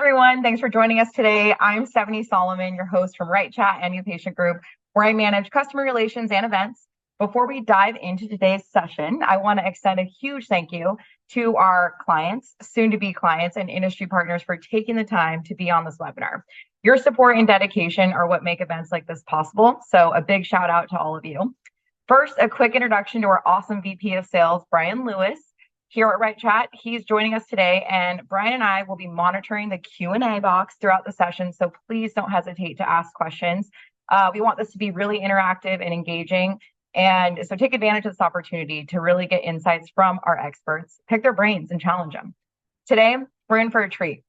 everyone. Thanks for joining us today. I'm Stephanie Solomon, your host from RightChat and New Patient Group, where I manage customer relations and events. Before we dive into today's session, I want to extend a huge thank you to our clients, soon-to-be clients, and industry partners for taking the time to be on this webinar. Your support and dedication are what make events like this possible, so a big shout out to all of you. First, a quick introduction to our awesome VP of Sales, Brian Lewis. Here at RightChat, he's joining us today, and Brian and I will be monitoring the Q&A box throughout the session, so please don't hesitate to ask questions. We want this to be really interactive and engaging, and so take advantage of this opportunity to really get insights from our experts, pick their brains, and challenge them. Today, we're in for a treat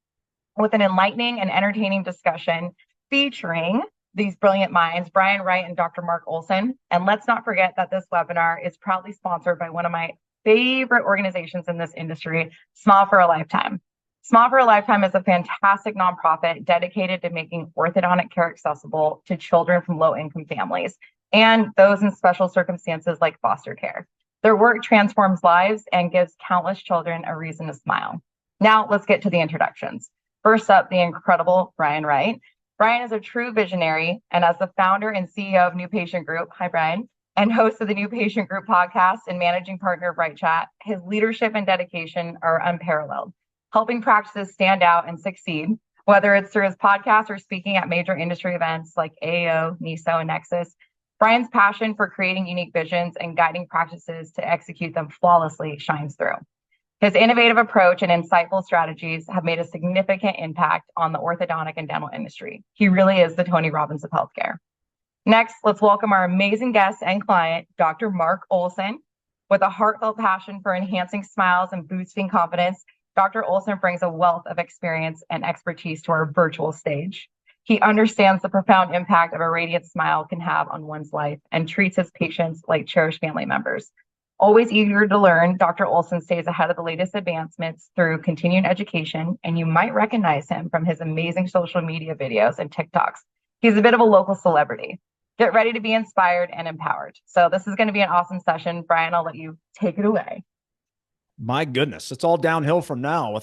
with an enlightening and entertaining discussion featuring these brilliant minds, Brian Wright and Dr. Marc Olsen. And let's not forget that this webinar is proudly sponsored by one of my favorite organizations in this industry, Smile for a Lifetime. Smile for a Lifetime is a fantastic nonprofit dedicated to making orthodontic care accessible to children from low-income families and those in special circumstances like foster care. Their work transforms lives and gives countless children a reason to smile. Now, let's get to the introductions. First up, the incredible Brian Wright. Brian is a true visionary, and as the founder and CEO of New Patient Group, hi Brian, and host of the New Patient Group podcast and managing partner of RightChat, his leadership and dedication are unparalleled, helping practices stand out and succeed, whether it's through his podcast or speaking at major industry events like AAO, NISO, and Nexus. Brian's passion for creating unique visions and guiding practices to execute them flawlessly shines through. His innovative approach and insightful strategies have made a significant impact on the orthodontic and dental industry. He really is the Tony Robbins of healthcare. Next, let's welcome our amazing guest and client, Dr. Marc Olsen. With a heartfelt passion for enhancing smiles and boosting confidence, Dr. Olsen brings a wealth of experience and expertise to our virtual stage. He understands the profound impact of a radiant smile can have on one's life and treats his patients like cherished family members. Always eager to learn, Dr. Olsen stays ahead of the latest advancements through continuing education, and you might recognize him from his amazing social media videos and TikToks. He's a bit of a local celebrity. Get ready to be inspired and empowered. So this is going to be an awesome session. Brian, I'll let you take it away. My goodness, it's all downhill from now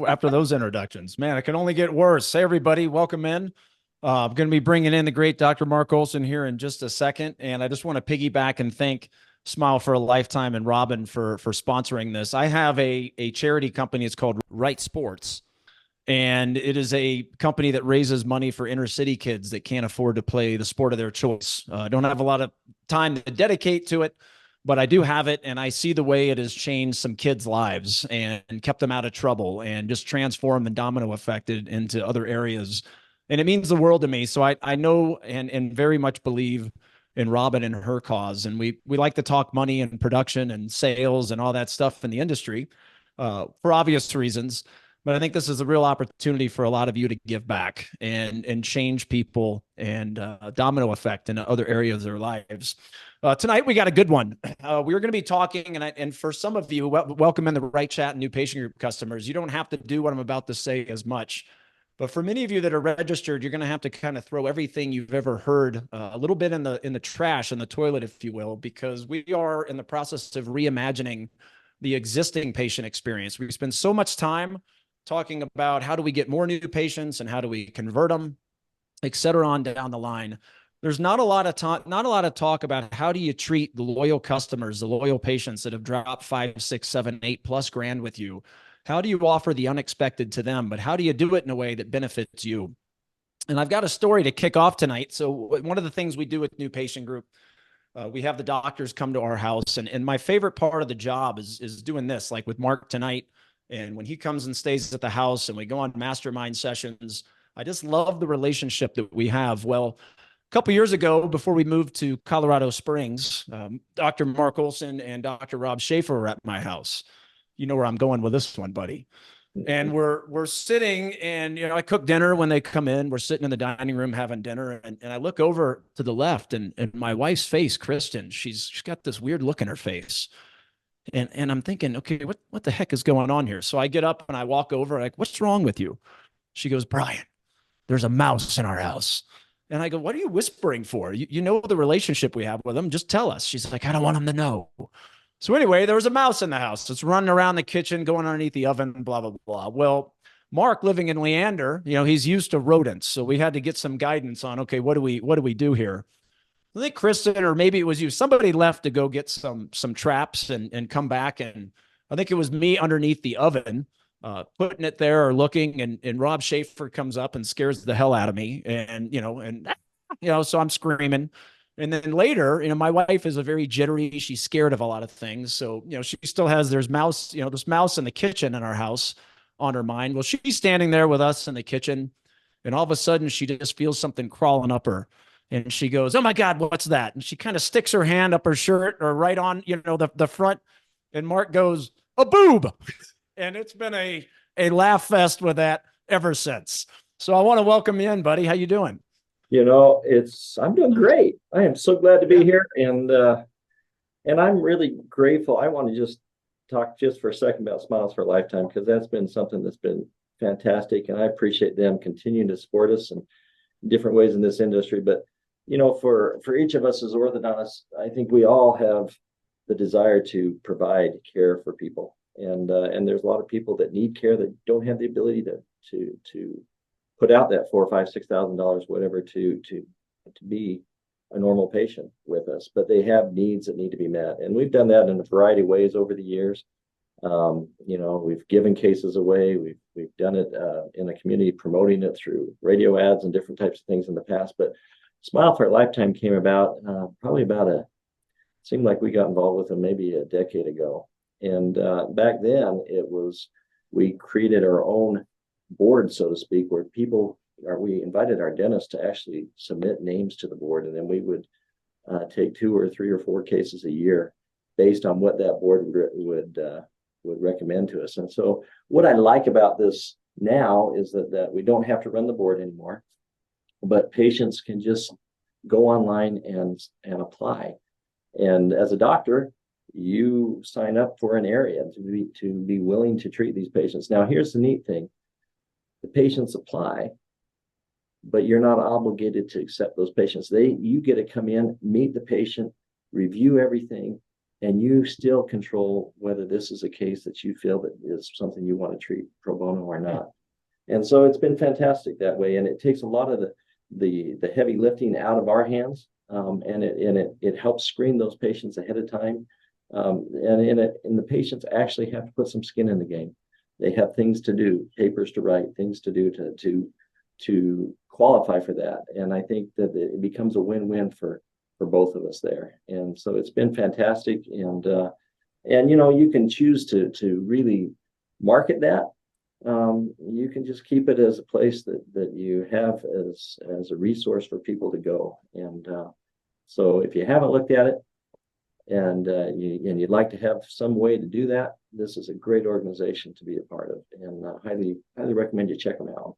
after those introductions. Man, it can only get worse. Hey, everybody, welcome in. I'm going to be bringing in the great Dr. Marc Olsen here in just a second. And I just want to piggyback and thank Smile for a Lifetime and Robin for sponsoring this. I have a charity company. It's called Right Sports. And it is a company that raises money for inner city kids that can't afford to play the sport of their choice. I don't have a lot of time to dedicate to it, but I do have it. And I see the way it has changed some kids' lives and kept them out of trouble and just transformed and domino affected into other areas. And it means the world to me. So I know and very much believe in Robin and her cause. And we like to talk money and production and sales and all that stuff in the industry for obvious reasons. But I think this is a real opportunity for a lot of you to give back and change people and domino effect in other areas of their lives. Tonight, we got a good one. We're going to be talking, and for some of you, welcome in the RightChat and New Patient Group customers. You don't have to do what I'm about to say as much. But for many of you that are registered, you're going to have to kind of throw everything you've ever heard a little bit in the trash, in the toilet, if you will, because we are in the process of reimagining the existing patient experience. We spend so much time talking about how do we get more new patients and how do we convert them, et cetera, on down the line. There's not a lot of talk about how do you treat the loyal customers, the loyal patients that have dropped 5, 6, 7, 8+ grand with you. How do you offer the unexpected to them? But how do you do it in a way that benefits you? And I've got a story to kick off tonight. So one of the things we do with New Patient Group, we have the doctors come to our house. And my favorite part of the job is doing this, like with Marc tonight. And when he comes and stays at the house and we go on mastermind sessions, I just love the relationship that we have. Well, a couple of years ago, before we moved to Colorado Springs, Dr. Marc Olsen and Dr. Rob Schaefer were at my house. You know where I'm going with this one, buddy. And we're sitting, and I cook dinner when they come in. We're sitting in the dining room having dinner, and I look over to the left, and my wife's face, Kristen, she's got this weird look in her face. And I'm thinking, okay, what the heck is going on here? So I get up and I walk over, like, what's wrong with you? She goes, Brian, there's a mouse in our house. And I go, what are you whispering for? You know the relationship we have with them. Just tell us. She's like, I don't want them to know. So anyway, there was a mouse in the house. It's running around the kitchen, going underneath the oven, blah, blah, blah. Well, Mark, living in Leander, he's used to rodents. So we had to get some guidance on, okay, what do we do here? I think Kristen, or maybe it was you, somebody left to go get some traps and come back. And I think it was me underneath the oven, putting it there or looking, and Rob Schaefer comes up and scares the hell out of me. So I'm screaming. And then later, my wife is a very jittery, she's scared of a lot of things. So, she still has, this mouse in the kitchen in our house on her mind. Well, she's standing there with us in the kitchen, and all of a sudden she just feels something crawling up her. And she goes, "Oh my God, what's that?" And she kind of sticks her hand up her shirt or right on, the front. And Mark goes, "A boob." And it's been a laugh fest with that ever since. So I want to welcome you in, buddy. How you doing? I'm doing great. I am so glad to be here, and I'm really grateful. I want to just talk just for a second about Smiles for a Lifetime, because that's been something that's been fantastic, and I appreciate them continuing to support us in different ways in this industry. But for each of us as orthodontists, I think we all have the desire to provide care for people, and there's a lot of people that need care that don't have the ability to put out that $4,000, $5,000, $6,000, whatever, to be a normal patient with us, but they have needs that need to be met, and we've done that in a variety of ways over the years. We've given cases away. We've done it in a community, promoting it through radio ads and different types of things in the past. But Smile for a Lifetime came about probably seemed like we got involved with them maybe a decade ago. And back then we created our own board, so to speak, where we invited our dentists to actually submit names to the board, and then we would take 2 or 3 or 4 cases a year based on what that board would recommend to us. And so what I like about this now is that we don't have to run the board anymore, but patients can just go online and apply. And as a doctor, you sign up for an area to be willing to treat these patients. Now, here's the neat thing. The patients apply, but you're not obligated to accept those patients. You get to come in, meet the patient, review everything, and you still control whether this is a case that you feel that is something you want to treat pro bono or not. And so it's been fantastic that way, and it takes a lot of the heavy lifting out of our hands, and it helps screen those patients ahead of time, and the patients actually have to put some skin in the game. They have things to do, papers to write, things to do to qualify for that. And I think that it becomes a win-win for both of us there. And so it's been fantastic. And you can choose to really market that. You can just keep it as a place that you have as a resource for people to go. And so if you haven't looked at it, and you'd like to have some way to do that, this is a great organization to be a part of, and highly recommend you check them out.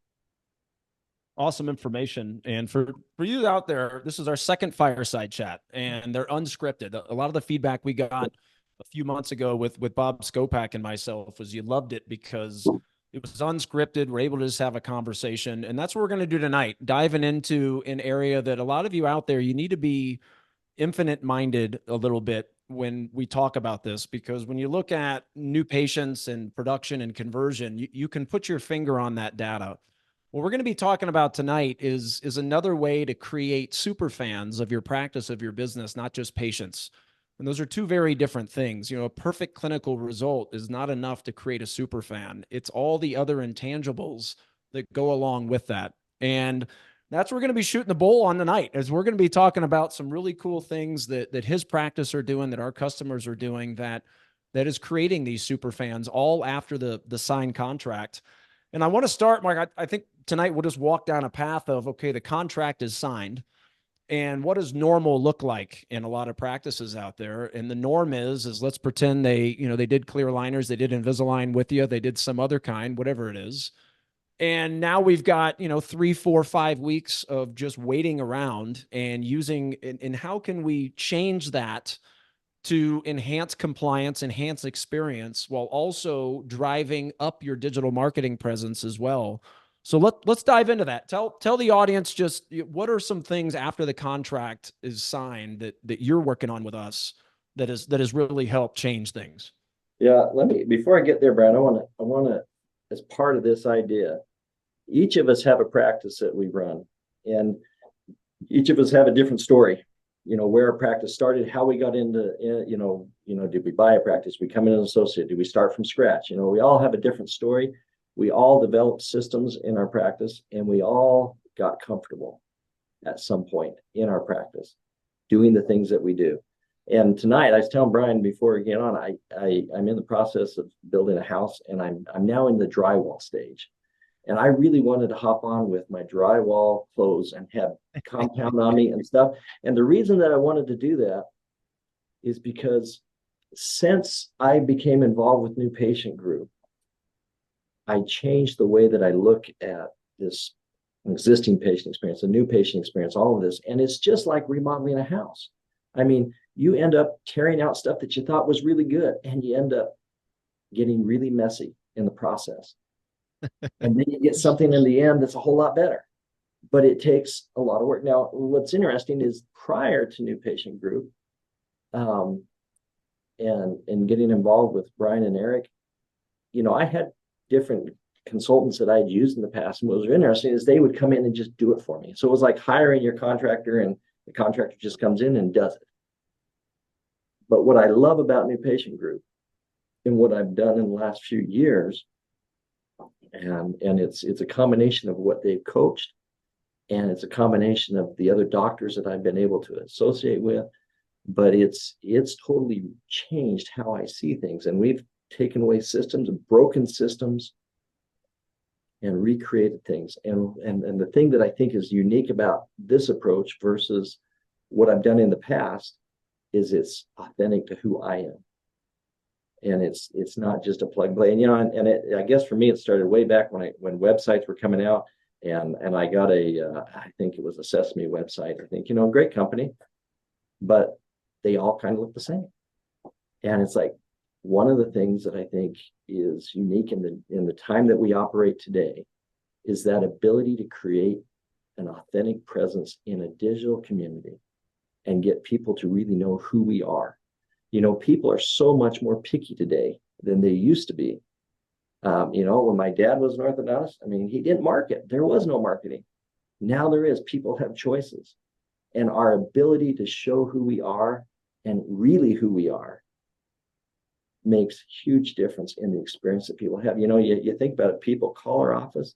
Awesome information. And for you out there, this is our second fireside chat, and they're unscripted. A lot of the feedback we got a few months ago with Bob Skopak and myself was you loved it because it was unscripted. We're able to just have a conversation, and that's what we're going to do tonight, diving into an area that a lot of you out there, you need to be infinite minded a little bit when we talk about this, because when you look at new patients and production and conversion, you can put your finger on that data. What we're going to be talking about tonight is another way to create super fans of your practice, of your business, not just patients. And those are two very different things. A perfect clinical result is not enough to create a super fan. It's all the other intangibles that go along with that. And that's what we're going to be shooting the bull on tonight, as we're going to be talking about some really cool things that his practice are doing, that our customers are doing, that is creating these super fans all after the signed contract. And I want to start, Mark, I think tonight we'll just walk down a path of, okay, the contract is signed, and what does normal look like in a lot of practices out there? And the norm is let's pretend they did clear aligners, they did Invisalign with you, they did some other kind, whatever it is. And now we've got, 3, 4, 5 weeks of just waiting around and using, and how can we change that to enhance compliance, enhance experience, while also driving up your digital marketing presence as well. So let's dive into that. Tell the audience just what are some things after the contract is signed that you're working on with us that has really helped change things. Yeah, before I get there, Brad, I want to as part of this idea, each of us have a practice that we run, and each of us have a different story. Where our practice started, how we got into, did we buy a practice? We come in as an associate? Did we start from scratch? We all have a different story. We all developed systems in our practice, and we all got comfortable at some point in our practice doing the things that we do. And tonight, I was telling Brian before we get on, I'm in the process of building a house, and I'm now in the drywall stage. And I really wanted to hop on with my drywall clothes and have compound on me and stuff. And the reason that I wanted to do that is because since I became involved with New Patient Group, I changed the way that I look at this existing patient experience, a new patient experience, all of this. And it's just like remodeling a house. I mean, you end up tearing out stuff that you thought was really good, and you end up getting really messy in the process. And then you get something in the end that's a whole lot better, but it takes a lot of work. Now, what's interesting is prior to New Patient Group, and getting involved with Brian and Eric, I had different consultants that I'd used in the past. And what was interesting is they would come in and just do it for me. So it was like hiring your contractor, and the contractor just comes in and does it. But what I love about New Patient Group and what I've done in the last few years, and it's a combination of what they've coached, and it's a combination of the other doctors that I've been able to associate with, but it's totally changed how I see things. And we've taken away systems, broken systems, and recreated things. And the thing that I think is unique about this approach versus what I've done in the past is it's authentic to who I am. And it's not just a plug and play. And I guess for me, it started way back when websites were coming out, and I got I think it was a Sesame website. I think, great company, but they all kind of look the same. And it's like, one of the things that I think is unique in the time that we operate today is that ability to create an authentic presence in a digital community and get people to really know who we are. People are so much more picky today than they used to be. When my dad was an orthodontist, he didn't market. There was no marketing. Now there is. People have choices. And our ability to show who we are and really who we are makes huge difference in the experience that people have. You think about it, people call our office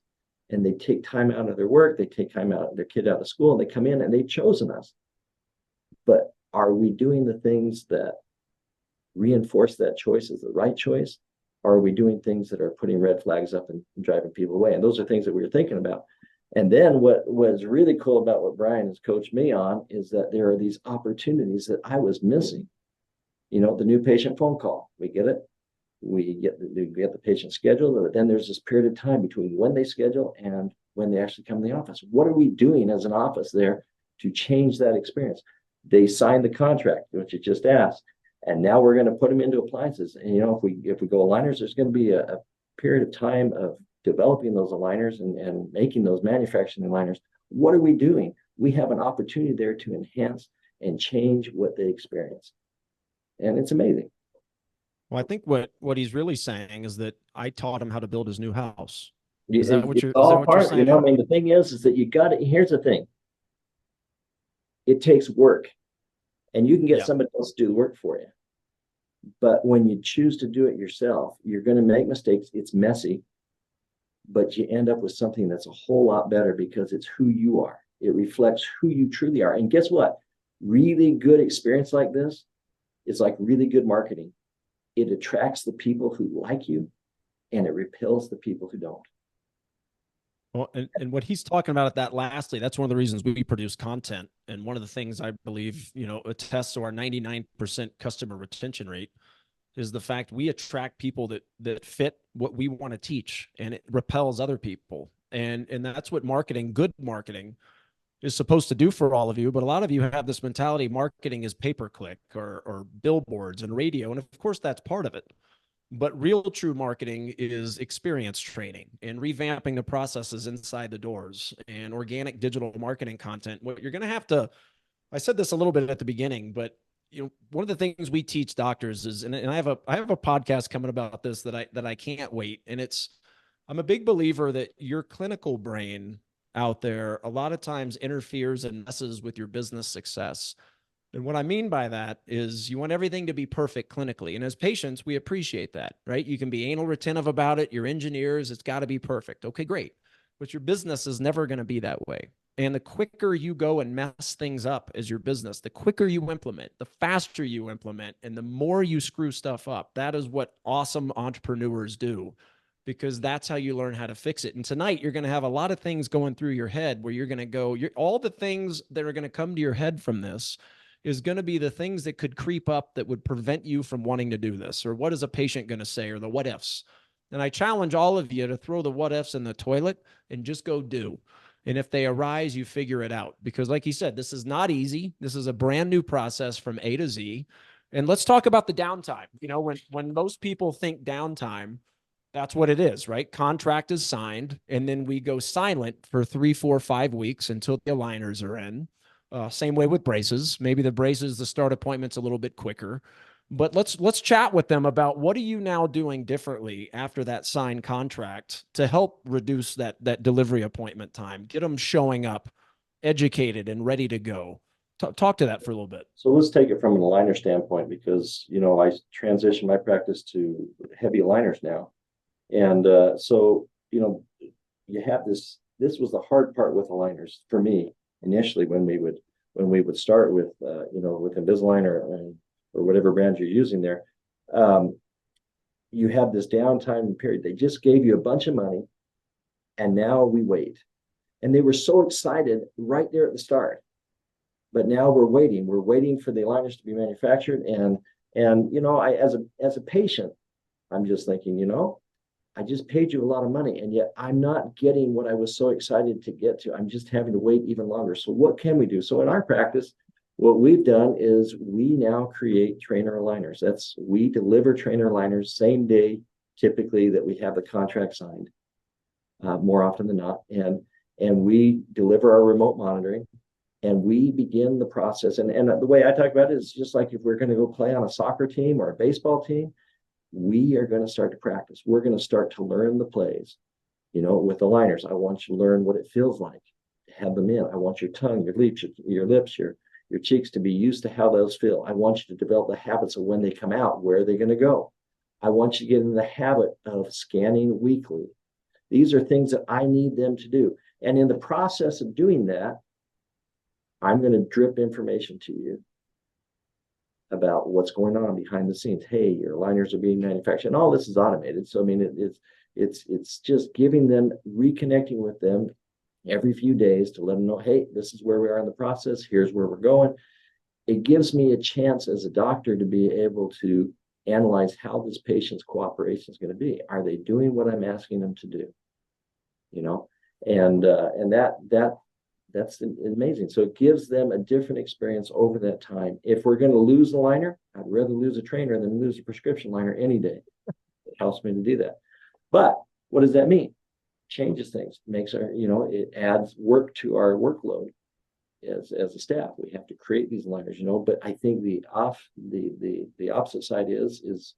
and they take time out of their work, they take time out of their kid out of school, and they come in and they've chosen us. But are we doing the things that reinforce that choice as the right choice? Or are we doing things that are putting red flags up and driving people away? And those are things that we were thinking about. And then what was really cool about what Brian has coached me on is that there are these opportunities that I was missing. The new patient phone call, we get it. We get the patient scheduled, but then there's this period of time between when they schedule and when they actually come to the office. What are we doing as an office there to change that experience? They signed the contract, which you just asked, and now we're going to put them into appliances. And if we go aligners, there's going to be a period of time of developing those aligners and making those manufacturing aligners. What are we doing? We have an opportunity there to enhance and change what they experience. And it's amazing. Well, I think what he's really saying is that I taught him how to build his new house. Is that what you're saying? The thing is that you got it. Here's the thing. It takes work, and you can get somebody else to do the work for you. But when you choose to do it yourself, you're going to make mistakes. It's messy, but you end up with something that's a whole lot better because it's who you are. It reflects who you truly are. And guess what? Really good experience like this is like really good marketing. It attracts the people who like you, and it repels the people who don't. Well, and what he's talking about at that lastly, that's one of the reasons we produce content. And one of the things I believe, attests to our 99% customer retention rate is the fact we attract people that fit what we want to teach, and it repels other people. And that's what good marketing is supposed to do for all of you. But a lot of you have this mentality, marketing is pay-per-click or billboards and radio. And of course that's part of it. But real true marketing is experience training and revamping the processes inside the doors and organic digital marketing content. What you're going to have to, I said this a little bit at the beginning, but one of the things we teach doctors is, and I have a podcast coming about this that I can't wait. And it's I'm a big believer that your clinical brain out there a lot of times interferes and messes with your business success. And what I mean by that is you want everything to be perfect clinically. And as patients, we appreciate that, right? You can be anal retentive about it. You're engineers, it's got to be perfect. Okay, great. But your business is never going to be that way. And the quicker you go and mess things up as your business, the quicker you implement, the faster you implement, and the more you screw stuff up. That is what awesome entrepreneurs do, because that's how you learn how to fix it. And tonight, you're going to have a lot of things going through your head where you're going to go, all the things that are going to come to your head from this is going to be the things that could creep up that would prevent you from wanting to do this, or what is a patient going to say, or the what ifs. And I challenge all of you to throw the what ifs in the toilet and just go do. And if they arise, you figure it out. Because like you said, this is not easy. This is a brand new process from A to Z. And let's talk about the downtime. You know, when most people think downtime, that's what it is, right? Contract is signed, and then we go silent for 3, 4, 5 weeks until the aligners are in. Same way with braces. Maybe the braces, the start appointment's a little bit quicker. But let's chat with them about what are you now doing differently after that signed contract to help reduce that delivery appointment time, get them showing up, educated and ready to go. Talk to that for a little bit. So let's take it from an aligner standpoint, because, you know, I transitioned my practice to heavy aligners now. And so, you know, you have this was the hard part with aligners for me initially when we would start with, you know, with Invisalign or whatever brand you're using there. You have this downtime period. They just gave you a bunch of money and now we wait. And they were so excited right there at the start. But now we're waiting for the aligners to be manufactured. And you know, I as a patient, I'm just thinking, you know, I just paid you a lot of money and yet I'm not getting what I was so excited to get to. I'm just having to wait even longer. So what can we do? So in our practice, what we've done is we now create trainer aligners. We deliver trainer aligners same day, typically, that we have the contract signed, more often than not. And we deliver our remote monitoring and we begin the process. And the way I talk about it is just like if we're going to go play on a soccer team or a baseball team, we are going to start to practice. We're going to start to learn the plays. You know, with the aligners, I want you to learn what it feels like to have them in. I want your tongue, your lips, your cheeks to be used to how those feel. I want you to develop the habits of when they come out, where are they going to go? I want you to get in the habit of scanning weekly. These are things that I need them to do. And in the process of doing that, I'm going to drip information to you about what's going on behind the scenes. Hey, your aligners are being manufactured, and all this is automated. So I mean, it's just giving them, reconnecting with them every few days to let them know, hey, this is where we are in the process. Here's where we're going. It gives me a chance as a doctor to be able to analyze how this patient's cooperation is going to be. Are they doing what I'm asking them to do? You know, and that's amazing. So it gives them a different experience over that time. If we're going to lose a liner, I'd rather lose a trainer than lose a prescription liner any day. It helps me to do that. But what does that mean? Changes things, makes our, you know, it adds work to our workload as a staff. We have to create these liners, you know, but I think the opposite side is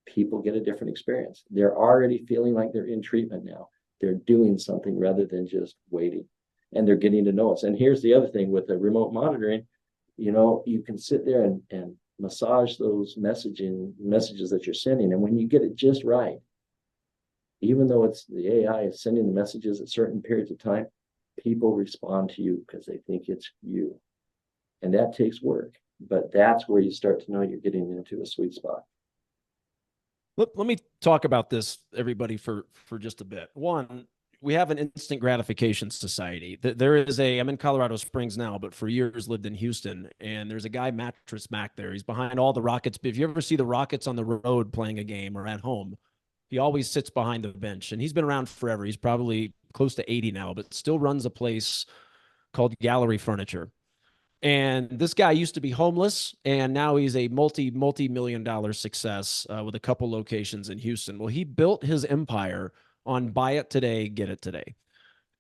people get a different experience. They're already feeling like they're in treatment now. They're doing something rather than just waiting, and they're getting to know us. And here's the other thing with the remote monitoring, you know, you can sit there and massage those messages that you're sending. And when you get it just right, even though it's the AI is sending the messages at certain periods of time, people respond to you because they think it's you. And that takes work, but that's where you start to know you're getting into a sweet spot. Let me talk about this, everybody, for just a bit. One, we have an instant gratification society. I'm in Colorado Springs now, but for years lived in Houston, and there's a guy, Mattress Mac, there. He's behind all the Rockets. If you ever see the Rockets on the road playing a game or at home, he always sits behind the bench, and he's been around forever. He's probably close to 80 now, but still runs a place called Gallery Furniture. And this guy used to be homeless, and now he's a multi-million-dollar success with a couple locations in Houston. Well, he built his empire on buy it today, get it today.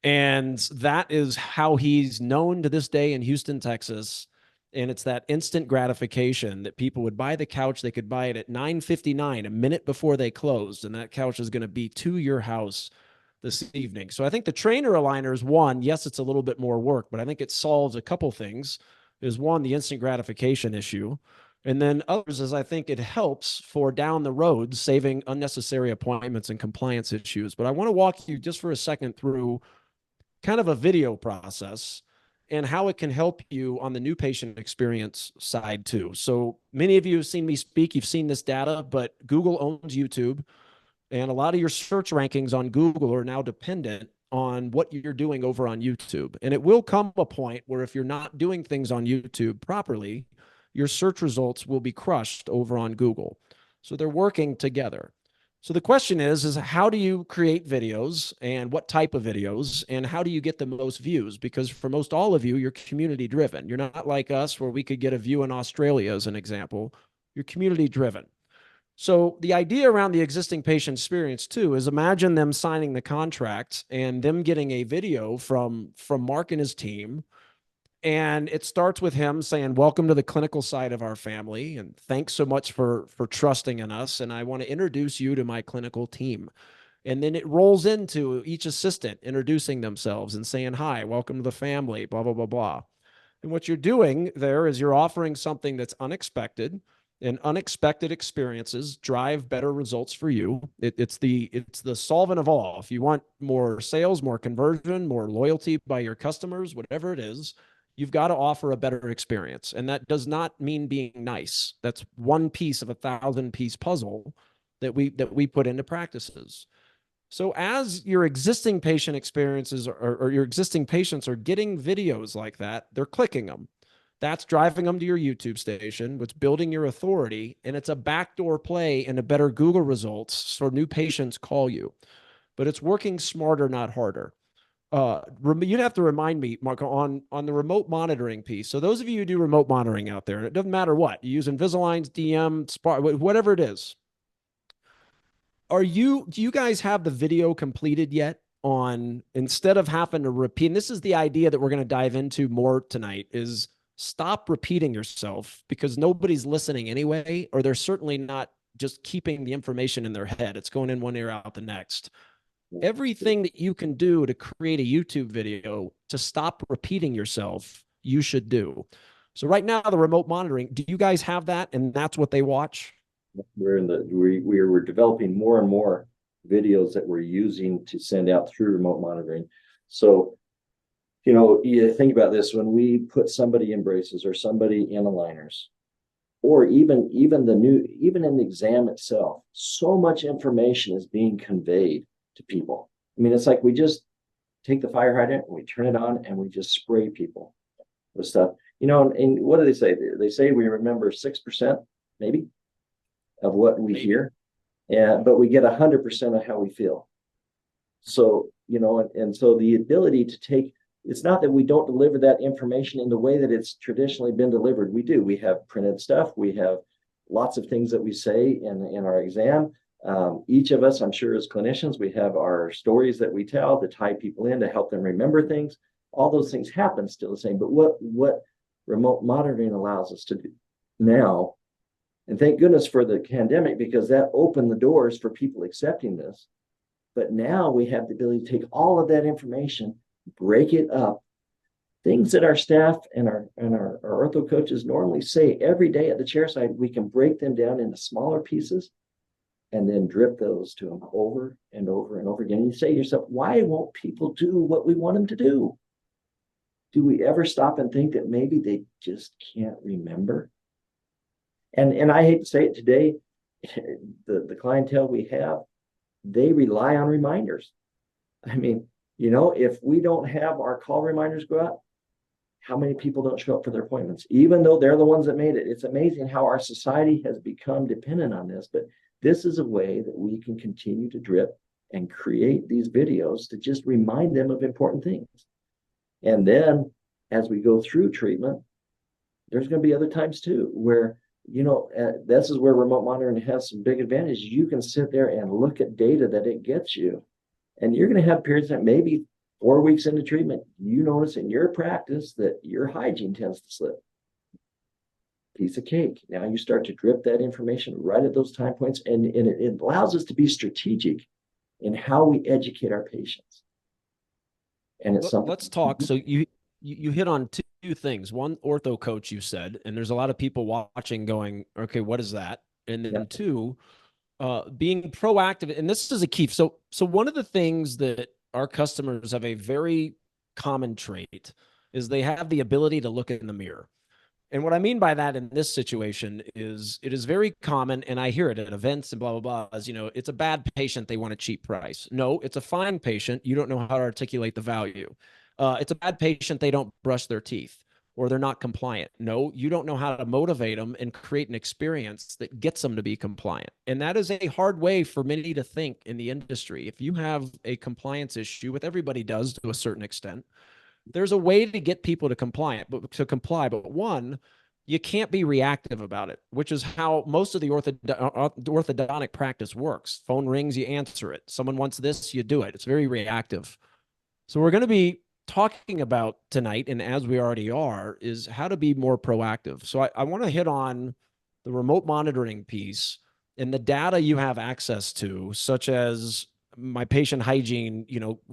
And that is how he's known to this day in Houston, Texas. And it's that instant gratification that people would buy the couch. They could buy it at 9:59, a minute before they closed. And that couch is going to be to your house this evening. So I think the trainer aligner is one. Yes, it's a little bit more work, but I think it solves a couple things. Is one, the instant gratification issue. And then others is I think it helps for down the road, saving unnecessary appointments and compliance issues. But I want to walk you just for a second through kind of a video process and how it can help you on the new patient experience side too. So many of you have seen me speak, you've seen this data, but Google owns YouTube, and a lot of your search rankings on Google are now dependent on what you're doing over on YouTube. And it will come a point where if you're not doing things on YouTube properly, your search results will be crushed over on Google. So they're working together. So the question is how do you create videos and what type of videos and how do you get the most views? Because for most all of you, you're community driven. You're not like us where we could get a view in Australia as an example. You're community driven. So the idea around the existing patient experience too is imagine them signing the contract and them getting a video from Mark and his team. And it starts with him saying, welcome to the clinical side of our family. And thanks so much for trusting in us. And I want to introduce you to my clinical team. And then it rolls into each assistant introducing themselves and saying, hi, welcome to the family, blah, blah, blah, blah. And what you're doing there is you're offering something that's unexpected, and unexpected experiences drive better results for you. It's the solvent of all. If you want more sales, more conversion, more loyalty by your customers, whatever it is, you've got to offer a better experience. And that does not mean being nice. That's one piece of a 1,000-piece puzzle that we put into practices. So as your existing patient experiences or your existing patients are getting videos like that, they're clicking them. That's driving them to your YouTube station, which building your authority, and it's a backdoor play into better Google results so new patients call you. But it's working smarter, not harder. You'd have to remind me, Mark, on the remote monitoring piece. So those of you who do remote monitoring out there, and it doesn't matter what, you use Invisaligns, DM, Spark, whatever it is. Do you guys have the video completed yet on, instead of having to repeat, and this is the idea that we're going to dive into more tonight, is stop repeating yourself because nobody's listening anyway, or they're certainly not just keeping the information in their head. It's going in one ear out the next. Everything that you can do to create a YouTube video to stop repeating yourself, you should do. So right now, the remote monitoring, do you guys have that? And that's what they watch? We're developing more and more videos that we're using to send out through remote monitoring. So, you think about this, when we put somebody in braces or somebody in aligners, or even in the exam itself, so much information is being conveyed to people. I mean, it's like we just take the fire hydrant and we turn it on and we just spray people with stuff. And what do they say? They say we remember 6% maybe of what we hear, but we get 100% of how we feel. So, and so the ability to take, it's not that we don't deliver that information in the way that it's traditionally been delivered. We do. We have printed stuff. We have lots of things that we say in our exam. Each of us, I'm sure, as clinicians, we have our stories that we tell to tie people in, to help them remember things. All those things happen still the same. But what remote monitoring allows us to do now, and thank goodness for the pandemic, because that opened the doors for people accepting this. But now we have the ability to take all of that information, break it up, things that our staff and our ortho coaches normally say every day at the chair side, we can break them down into smaller pieces and then drip those to them over and over and over again. And you say to yourself, why won't people do what we want them to do? Do we ever stop and think that maybe they just can't remember? And I hate to say it today, the clientele we have, they rely on reminders. I mean, if we don't have our call reminders go out, how many people don't show up for their appointments, even though they're the ones that made it? It's amazing how our society has become dependent on this, but this is a way that we can continue to drip and create these videos to just remind them of important things. And then as we go through treatment, there's going to be other times too, where this is where remote monitoring has some big advantages. You can sit there and look at data that it gets you. And you're going to have periods that maybe 4 weeks into treatment, you notice in your practice that your hygiene tends to slip. piece of cake. Now you start to drip that information right at those time points, and it allows us to be strategic in how we educate our patients. And it's something. Let's talk. So you hit on two things. One, ortho coach, you said, and there's a lot of people watching going, okay, what is that? And then two, being proactive. And this is a key. So one of the things that our customers have a very common trait is they have the ability to look in the mirror. And what I mean by that in this situation is it is very common, and I hear it at events and blah, blah, blah, as it's a bad patient, they want a cheap price. No, it's a fine patient. You don't know how to articulate the value. It's a bad patient, they don't brush their teeth or they're not compliant. No, you don't know how to motivate them and create an experience that gets them to be compliant. And that is a hard way for many to think in the industry. If you have a compliance issue, with everybody does to a certain extent, there's a way to get people to comply, but one, you can't be reactive about it, which is how most of the orthodontic practice works. Phone rings, you answer it. Someone wants this, you do it. It's very reactive. So we're going to be talking about tonight, and as we already are, is how to be more proactive. So I want to hit on the remote monitoring piece and the data you have access to, such as my patient hygiene,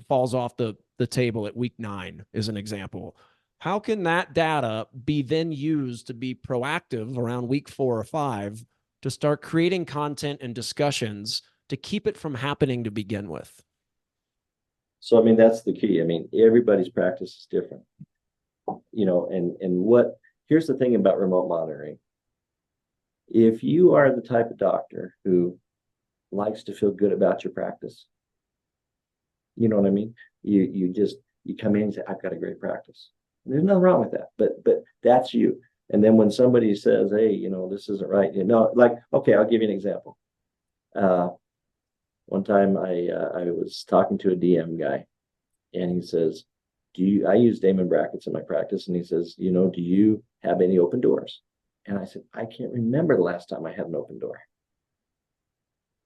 falls off the table at week 9 is an example. How can that data be then used to be proactive around week 4 or 5 to start creating content and discussions to keep it from happening to begin with? So, that's the key. Everybody's practice is different, and here's the thing about remote monitoring. If you are the type of doctor who likes to feel good about your practice, you know what I mean? You come in and say, I've got a great practice. There's nothing wrong with that, but that's you. And then when somebody says, hey, this isn't right, okay, I'll give you an example. One time I was talking to a DM guy, and he says, I use Damon brackets in my practice, and he says, do you have any open doors? And I said, I can't remember the last time I had an open door.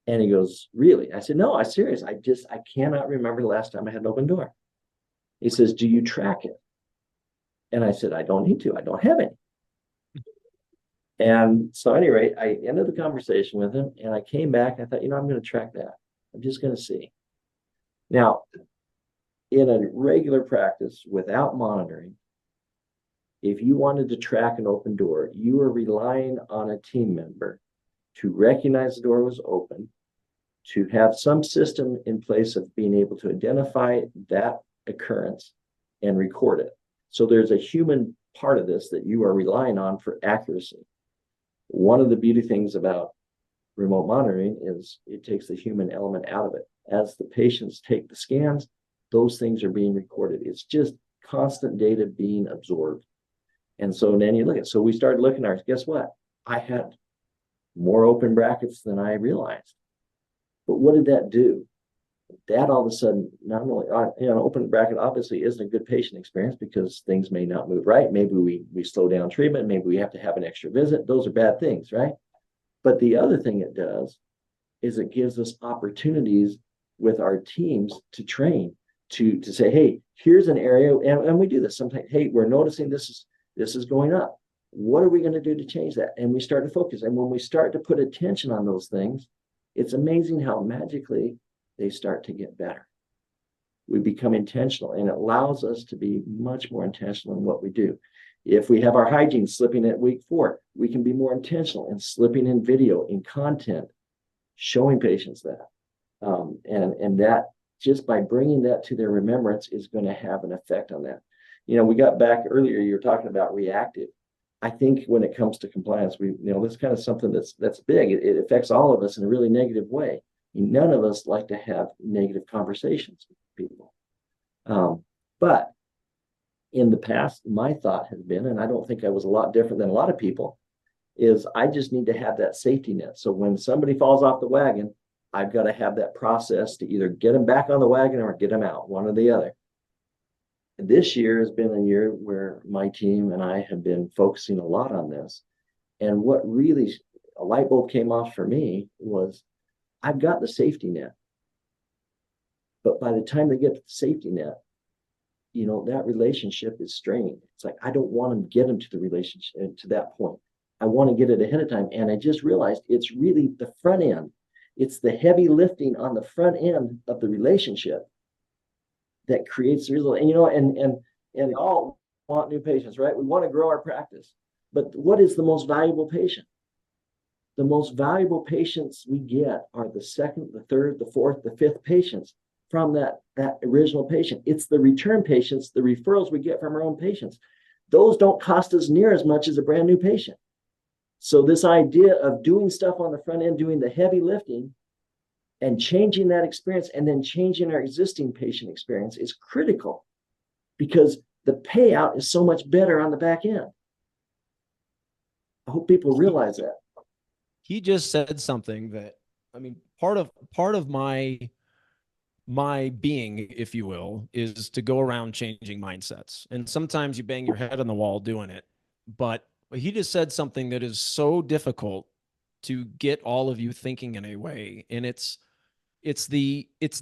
And he goes, really? I said, no, I'm serious. I cannot remember the last time I had an open door. He says, do you track it? And I said, I don't need to. I don't have any. And so at any rate, I ended the conversation with him, and I came back. And I thought, I'm going to track that. I'm just going to see. Now, in a regular practice without monitoring, if you wanted to track an open door, you are relying on a team member to recognize the door was open, to have some system in place of being able to identify that occurrence and record it. So there's a human part of this that you are relying on for accuracy. One of the beauty things about remote monitoring is it takes the human element out of it. As the patients take the scans, those things are being recorded. It's just constant data being absorbed. And so then you look at, so we started looking at ours. Guess what? I had more open brackets than I realized. But what did that do? That all of a sudden, not only, open bracket obviously isn't a good patient experience because things may not move right. Maybe we slow down treatment. Maybe we have to have an extra visit. Those are bad things, right? But the other thing it does is it gives us opportunities with our teams to train, to say, hey, here's an area, and we do this sometimes. Hey, we're noticing this is going up. What are we going to do to change that? And we start to focus. And when we start to put attention on those things, it's amazing how magically they start to get better. We become intentional, and it allows us to be much more intentional in what we do. If we have our hygiene slipping at week 4, we can be more intentional in slipping in video, in content, showing patients that. And that, just by bringing that to their remembrance, is going to have an effect on that. We got back earlier, you were talking about reactive. I think when it comes to compliance, this is kind of something that's big. It affects all of us in a really negative way. None of us like to have negative conversations with people. But in the past, my thought has been, and I don't think I was a lot different than a lot of people, is I just need to have that safety net. So when somebody falls off the wagon, I've got to have that process to either get them back on the wagon or get them out, one or the other. This year has been a year where my team and I have been focusing a lot on this. And what really, a light bulb came off for me was, I've got the safety net. But by the time they get to the safety net, that relationship is strained. It's like, I don't want to get them to the relationship, to that point. I want to get it ahead of time. And I just realized it's really the front end. It's the heavy lifting on the front end of the relationship that creates the result. And, you know, and all want new patients, right? We want to grow our practice. But what is the most valuable patient? The most valuable patients we get are the second, the third, the fourth, the fifth patients from that original patient. It's the return patients, the referrals we get from our own patients. Those don't cost us near as much as a brand new patient. So this idea of doing stuff on the front end, doing the heavy lifting and changing that experience and then changing our existing patient experience is critical, because the payout is so much better on the back end. I hope people realize that. He just said something that, I mean, part of my being, if you will, is to go around changing mindsets. And sometimes you bang your head on the wall doing it. But he just said something that is so difficult to get all of you thinking in a way. And it's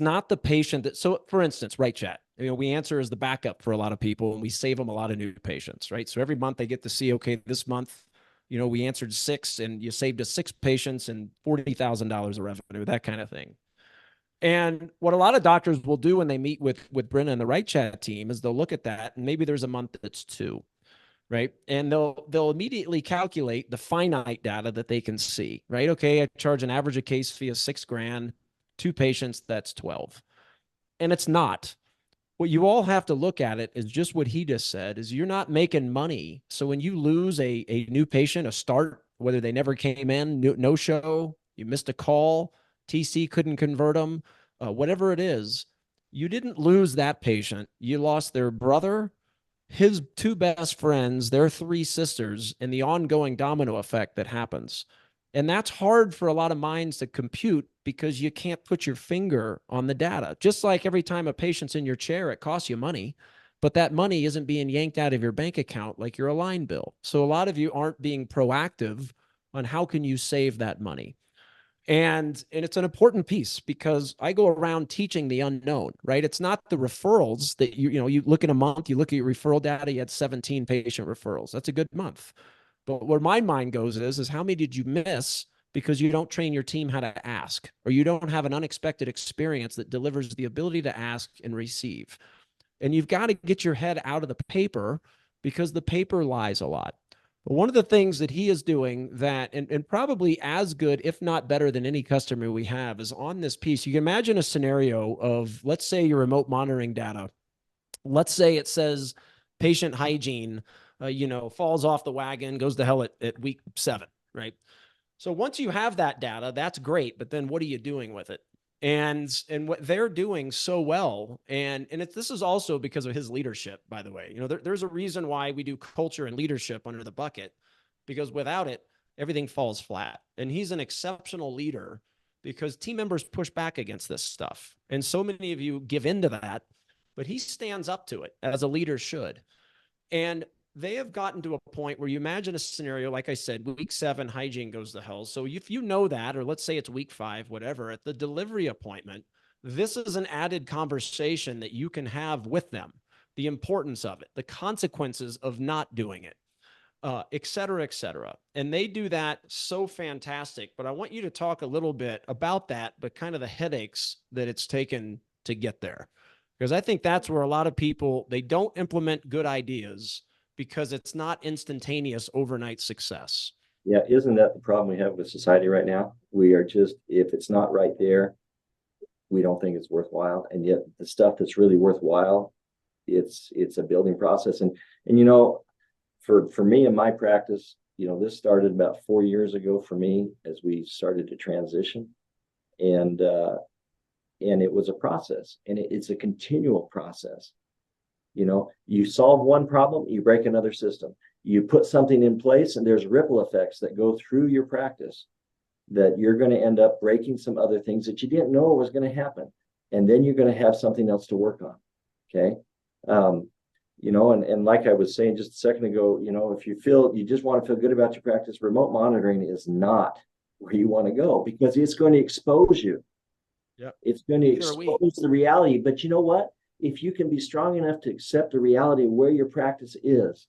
not the patient that, so for instance, RightChat, you know, we answer as the backup for a lot of people, and we save them a lot of new patients, right? So every month they get to see, okay, this month, you know, we answered 6 and you saved us 6 patients and $40,000 of revenue, that kind of thing. And what a lot of doctors will do when they meet with Brenna and the RightChat team is they'll look at that, and maybe there's a month that's 2, right? And they'll immediately calculate the finite data that they can see, right? Okay, I charge an average a case fee of $6,000, 2 patients, that's 12. And it's not. What you all have to look at it is just what he just said, is you're not making money. So when you lose a new patient, a start, whether they never came in, no show, you missed a call, TC couldn't convert them, whatever it is, you didn't lose that patient. You lost their brother, his 2 best friends, their 3 sisters, and the ongoing domino effect that happens. And that's hard for a lot of minds to compute, because you can't put your finger on the data. Just like every time a patient's in your chair, it costs you money, but that money isn't being yanked out of your bank account like your line bill. So a lot of you aren't being proactive on how can you save that money. And it's an important piece, because I go around teaching the unknown, right? It's not the referrals that you look at a month, you look at your referral data, you had 17 patient referrals. That's a good month. But where my mind goes is how many did you miss because you don't train your team how to ask, or you don't have an unexpected experience that delivers the ability to ask and receive. And you've got to get your head out of the paper, because the paper lies a lot. But one of the things that he is doing that, and probably as good, if not better than any customer we have, is on this piece. You can imagine a scenario of, let's say your remote monitoring data. Let's say it says patient hygiene, falls off the wagon, goes to hell at week 7, right? So once you have that data, that's great. But then what are you doing with it? And what they're doing so well, and this is also because of his leadership, by the way. There's a reason why we do culture and leadership under the bucket, because without it, everything falls flat. And he's an exceptional leader, because team members push back against this stuff. And so many of you give into that, but he stands up to it, as a leader should. And they have gotten to a point where you imagine a scenario, like I said, week 7, hygiene goes to hell. So if you know that, or let's say it's week 5, whatever, at the delivery appointment, this is an added conversation that you can have with them, the importance of it, the consequences of not doing it, et cetera, et cetera. And they do that so fantastic. But I want you to talk a little bit about that, but kind of the headaches that it's taken to get there. Because I think that's where a lot of people, they don't implement good ideas because it's not instantaneous overnight success. Yeah, isn't that the problem we have with society right now? We are just, if it's not right there, we don't think it's worthwhile. And yet the stuff that's really worthwhile, it's a building process. And for me in my practice, this started about 4 years ago for me as we started to transition. And it was a process, and it's a continual process. You solve one problem, you break another system. You put something in place, and there's ripple effects that go through your practice that you're going to end up breaking some other things that you didn't know was going to happen. And then you're going to have something else to work on. Okay. And like I was saying just a second ago, if you just want to feel good about your practice, remote monitoring is not where you want to go, because it's going to expose you. Yeah, it's going to expose the reality. But you know what? If you can be strong enough to accept the reality of where your practice is,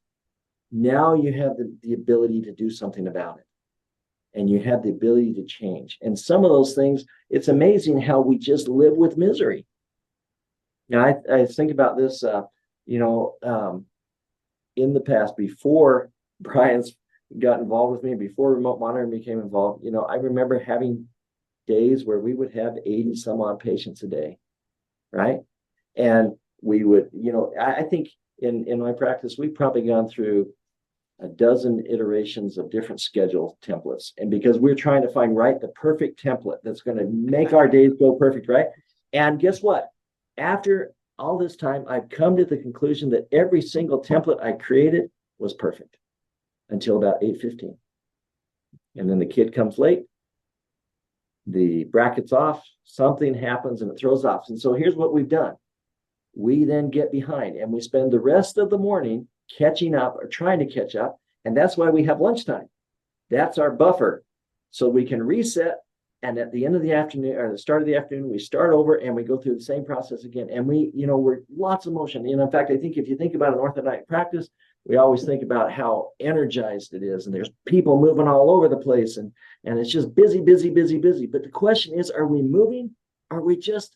Now you have the ability to do something about it. And you have the ability to change. And some of those things, it's amazing how we just live with misery. Now, I think about this, in the past, before Brian's got involved with me, before remote monitoring became involved, I remember having days where we would have 80 some odd patients a day, right? And we would, I think in my practice, we've probably gone through a dozen iterations of different schedule templates. And because we're trying to find the perfect template that's going to make our days go perfect, right? And guess what? After all this time, I've come to the conclusion that every single template I created was perfect until about 8:15. And then the kid comes late, the bracket's off, something happens and it throws off. And so here's what we've done. We then get behind and we spend the rest of the morning catching up or trying to catch up. And that's why we have lunchtime. That's our buffer. So we can reset. And at the end of the afternoon or the start of the afternoon, we start over and we go through the same process again. And we're lots of motion. In fact, I think if you think about an orthodontic practice, we always think about how energized it is. And there's people moving all over the place. And it's just busy, busy, busy, busy. But the question is, are we moving? Are we just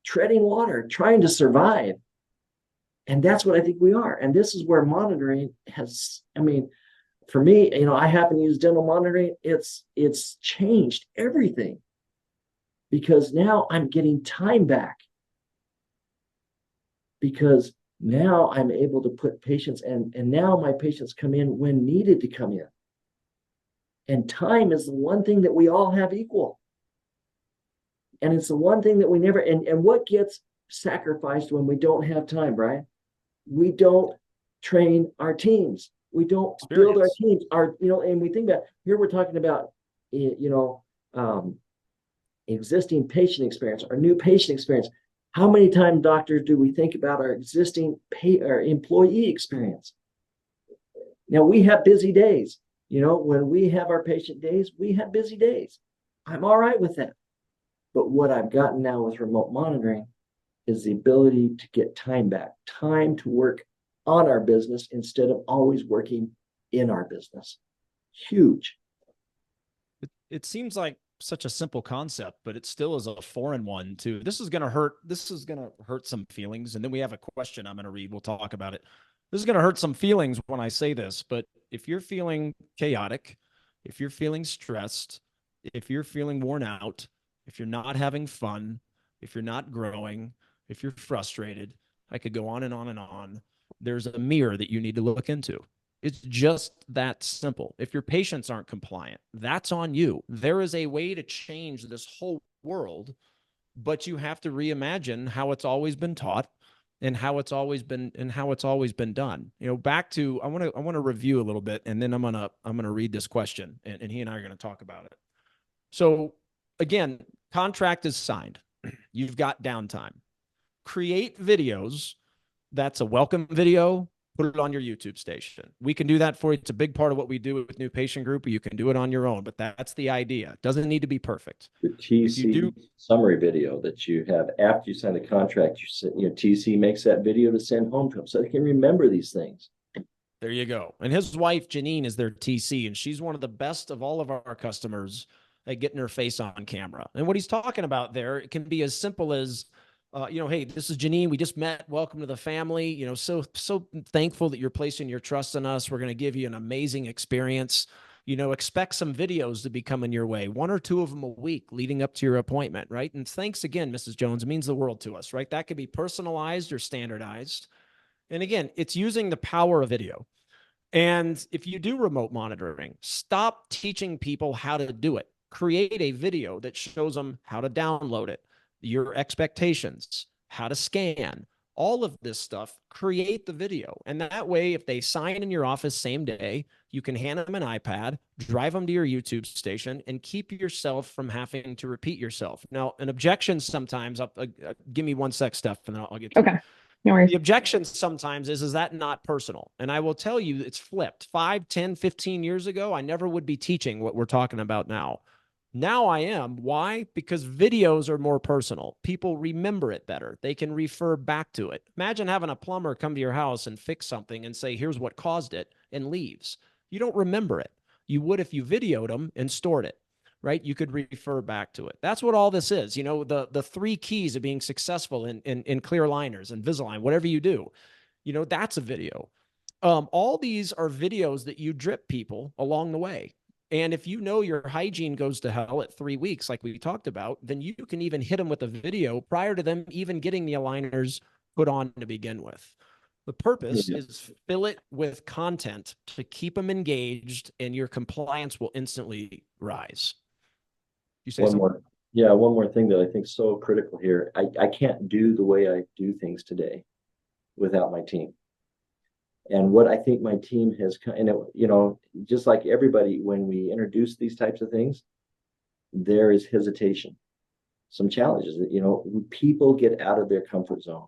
treading water, trying to survive? And that's what I think we are. And this is where monitoring has, for me, I happen to use dental monitoring. It's changed everything because now I'm getting time back because now I'm able to put patients and now my patients come in when needed to come in. And time is the one thing that we all have equal. And it's the one thing that we never, and what gets sacrificed when we don't have time, Brian? We don't train our teams. We don't build our teams. And we think about here we're talking about, existing patient experience, our new patient experience. How many times, doctors, do we think about our existing our employee experience? Now we have busy days. When we have our patient days, we have busy days. I'm all right with that. But what I've gotten now with remote monitoring is the ability to get time back, time to work on our business instead of always working in our business. Huge. It seems like such a simple concept, but it still is a foreign one too. This is going to hurt some feelings. And then we have a question I'm going to read. We'll talk about it. This is going to hurt some feelings when I say this, but if you're feeling chaotic, if you're feeling stressed, if you're feeling worn out, if you're not having fun, if you're not growing, if you're frustrated, I could go on and on and on. There's a mirror that you need to look into. It's just that simple. If your patients aren't compliant, that's on you. There is a way to change this whole world, but you have to reimagine how it's always been taught and how it's always been done. Back to I want to review a little bit, and then I'm gonna read this question, and he and I are gonna talk about it. So again, contract is signed. You've got downtime. Create videos. That's a welcome video. Put it on your YouTube station. We can do that for you. It's a big part of what we do with New Patient Group. You can do it on your own, but that's the idea. It doesn't need to be perfect. The TC summary video that you have after you sign the contract, TC makes that video to send home to them so they can remember these things. There you go. And his wife, Janine, is their TC, and she's one of the best of all of our customers at getting her face on camera. And what he's talking about there, it can be as simple as, hey, this is Janine. We just met. Welcome to the family. So thankful that you're placing your trust in us. We're going to give you an amazing experience. Expect some videos to be coming your way, 1 or 2 of them a week leading up to your appointment, right? And thanks again, Mrs. Jones. It means the world to us, right? That could be personalized or standardized. And again, it's using the power of video. And if you do remote monitoring, stop teaching people how to do it. Create a video that shows them how to download it, your expectations, how to scan, all of this stuff. Create the video. And that way, if they sign in your office same day, you can hand them an iPad, drive them to your YouTube station, and keep yourself from having to repeat yourself. Now, an objection sometimes, give me 1 sec, Steph, and then I'll get to okay. No worries. The objection sometimes is that not personal? And I will tell you, it's flipped. 5, 10, 15 years ago, I never would be teaching what we're talking about now. Now I am. Why? Because videos are more personal. People remember it better. They can refer back to it. Imagine having a plumber come to your house and fix something and say, here's what caused it, and leaves. You don't remember it. You would if you videoed them and stored it, right? You could refer back to it. That's what all this is. You know, the three keys of being successful in clear aligners and Invisalign, whatever you do, you know, that's a video. All these are videos that you drip people along the way. And if you know your hygiene goes to hell at 3 weeks, like we talked about, then you can even hit them with a video prior to them even getting the aligners put on to begin with. The purpose is fill it with content to keep them engaged, and your compliance will instantly rise. You say One something? more, yeah, one more thing that I think is so critical here. I can't do the way I do things today without my team. And what I think my team has, and it, you know, just like everybody, when we introduce these types of things, there is hesitation, some challenges that, you know, people get out of their comfort zone.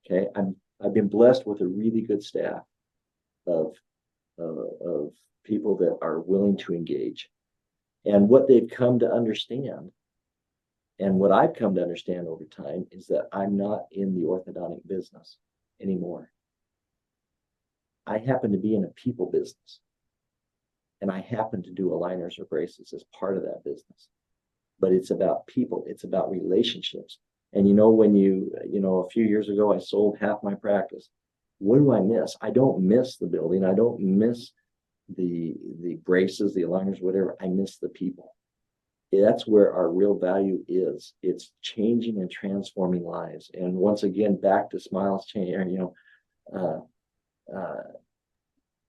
Okay. I've been blessed with a really good staff of people that are willing to engage. And what they've come to understand, and what I've come to understand over time, is that I'm not in the orthodontic business anymore. I happen to be in a people business, and I happen to do aligners or braces as part of that business. But it's about people, it's about relationships. And you know, when you know, a few years ago, I sold half my practice. What do I miss? I don't miss the building. I don't miss the braces, the aligners, whatever. I miss the people. That's where our real value is. It's changing and transforming lives. And once again, back to smiles change, you know,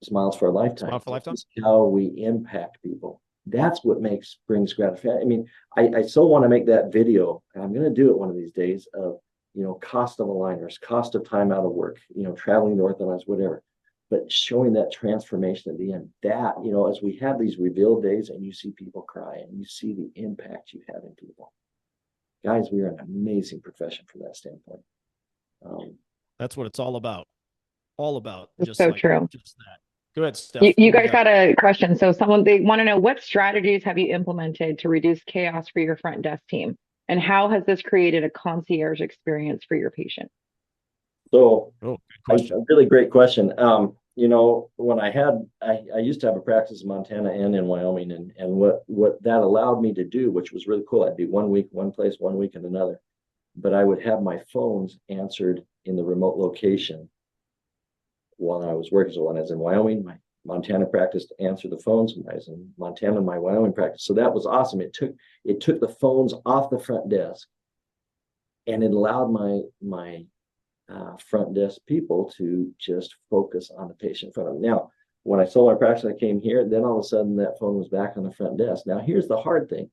smiles for a lifetime. Smile for a lifetime. This is how we impact people. That's what brings gratification. I mean, I so want to make that video, and I'm going to do it one of these days, of, you know, cost of aligners, cost of time out of work, you know, traveling to orthodontics, whatever, but showing that transformation at the end. That, you know, as we have these reveal days and you see people cry and you see the impact you have in people, guys, we are an amazing profession from that standpoint. That's what it's all about. All about. That's Just so like true. just that. Go ahead, Steph. You guys got a question. So they want to know, what strategies have you implemented to reduce chaos for your front desk team? And how has this created a concierge experience for your patient? So, good question. a really great question. You know, when I used to have a practice in Montana and in Wyoming, and what that allowed me to do, which was really cool. I'd be 1 week one place, 1 week in another, but I would have my phones answered in the remote location while I was working. So when I was in Wyoming, my Montana practice to answer the phones. When I was in Montana, my Wyoming practice. So that was awesome. It took the phones off the front desk, and it allowed my front desk people to just focus on the patient in front of them. Now, when I sold my practice, I came here, then all of a sudden that phone was back on the front desk. Now, here's the hard thing.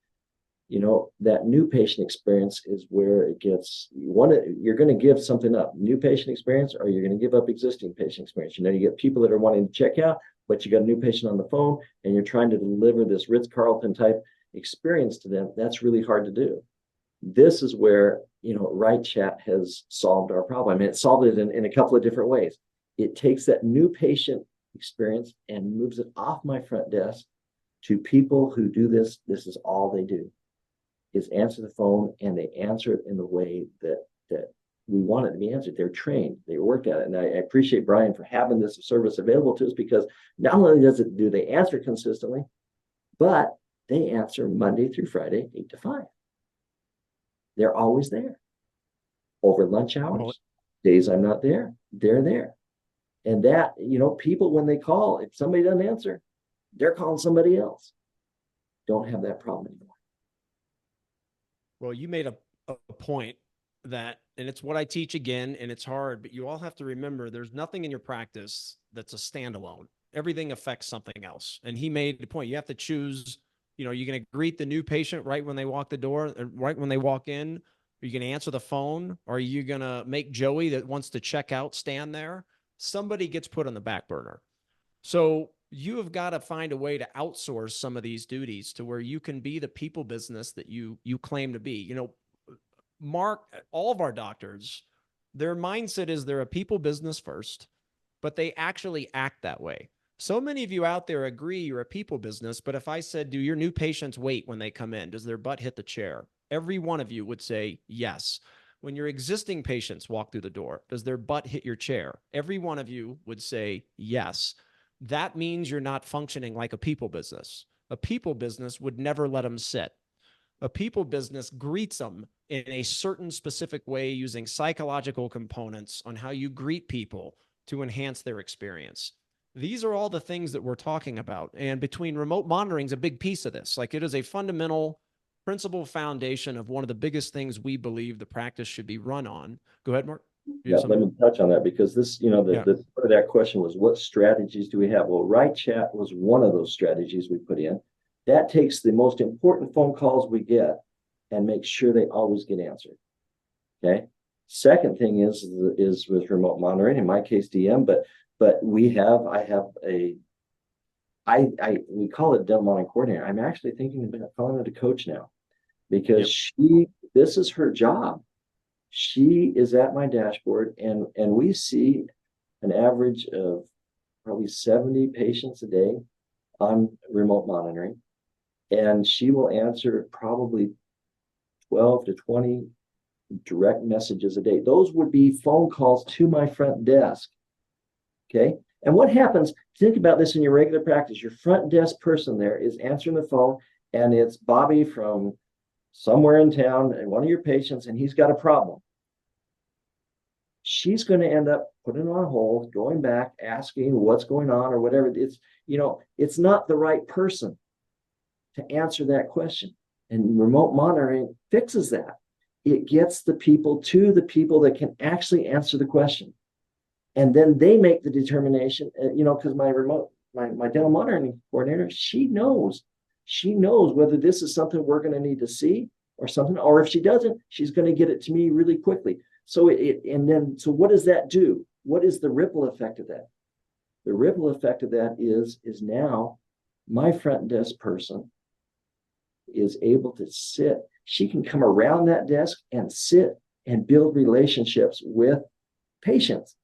You know, that new patient experience is where it gets, you're going to give something up, new patient experience, or you're going to give up existing patient experience. You know, you get people that are wanting to check out, but you got a new patient on the phone and you're trying to deliver this Ritz-Carlton type experience to them. That's really hard to do. This is where, you know, RightChat has solved our problem. I mean, it solved it in a couple of different ways. It takes that new patient experience and moves it off my front desk to people who do this. This is all they do, is answer the phone, and they answer it in the way that we want it to be answered. They're trained, they worked at it. And I appreciate Brian for having this service available to us, because not only do they answer consistently, but they answer Monday through Friday, 8 to 5. They're always there. Over lunch hours, days I'm not there, they're there. And that, you know, people, when they call, if somebody doesn't answer, they're calling somebody else. Don't have that problem anymore. Well, you made a point that, and it's what I teach again, and it's hard, but you all have to remember there's nothing in your practice that's a standalone. Everything affects something else. And he made the point, you have to choose, you know, you're going to greet the new patient right when they walk the door, right when they walk in. Are you going to answer the phone? Or are you going to make Joey that wants to check out stand there? Somebody gets put on the back burner. So you have got to find a way to outsource some of these duties to where you can be the people business that you claim to be. You know, Mark, all of our doctors, their mindset is they're a people business first, but they actually act that way. So many of you out there agree you're a people business, but if I said, do your new patients wait when they come in? Does their butt hit the chair? Every one of you would say yes. When your existing patients walk through the door, does their butt hit your chair? Every one of you would say yes. That means you're not functioning like a people business. A people business would never let them sit. A people business greets them in a certain specific way using psychological components on how you greet people to enhance their experience. These are all the things that we're talking about. And between remote monitoring is a big piece of this. Like, it is a fundamental principle foundation of one of the biggest things we believe the practice should be run on. Go ahead, Mark. Yeah, let me touch on that, because this, the part of that question was, what strategies do we have? Well, RightChat was one of those strategies we put in. That takes the most important phone calls we get and makes sure they always get answered. Okay. Second thing is with remote monitoring, in my case, DM, but we call it dental monitoring coordinator. I'm actually thinking about calling it a coach now, because this is her job. She is at my dashboard, and we see an average of probably 70 patients a day on remote monitoring, and she will answer probably 12 to 20 direct messages a day. Those would be phone calls to my front desk. Okay. And what happens, think about this in your regular practice. Your front desk person there is answering the phone, and it's Bobby from somewhere in town and one of your patients, and he's got a problem. She's going to end up putting it on hold, going back, asking what's going on or whatever. It's not the right person to answer that question. And remote monitoring fixes that. It gets the people to the people that can actually answer the question. And then they make the determination, because my dental monitoring coordinator, she knows whether this is something we're going to need to see or something, or if she doesn't, she's going to get it to me really quickly. So so what does that do? What is the ripple effect of that? The ripple effect of that is now my front desk person is able to sit. She can come around that desk and sit and build relationships with patients.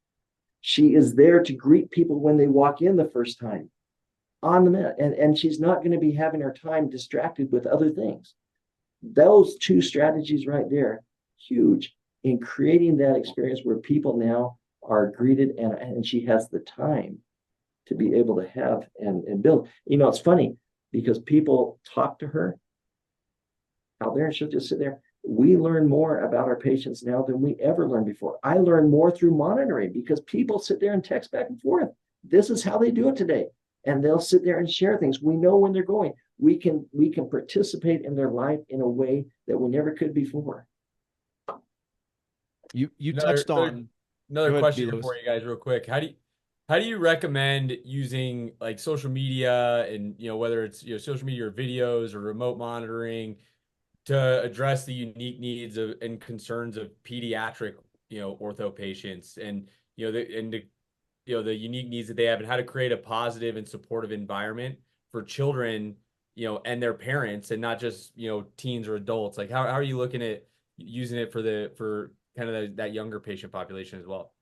She is there to greet people when they walk in the first time on the minute, and she's not going to be having her time distracted with other things. Those two strategies right there, huge in creating that experience where people now are greeted, and she has the time to be able to have and build. It's funny because people talk to her out there and she'll just sit there. We learn more about our patients now than we ever learned before. I learn more through monitoring because people sit there and text back and forth. This is how they do it today. And they'll sit there and share things. We know when they're going. We can participate in their life in a way that we never could before. You touched on another question for you guys real quick. How do you recommend using like social media and whether it's social media or videos or remote monitoring to address the unique needs and concerns of pediatric ortho patients, and the unique needs that they have, and how to create a positive and supportive environment for children and their parents, and not just teens or adults? Like, how are you looking at using it for kind of that younger patient population as well?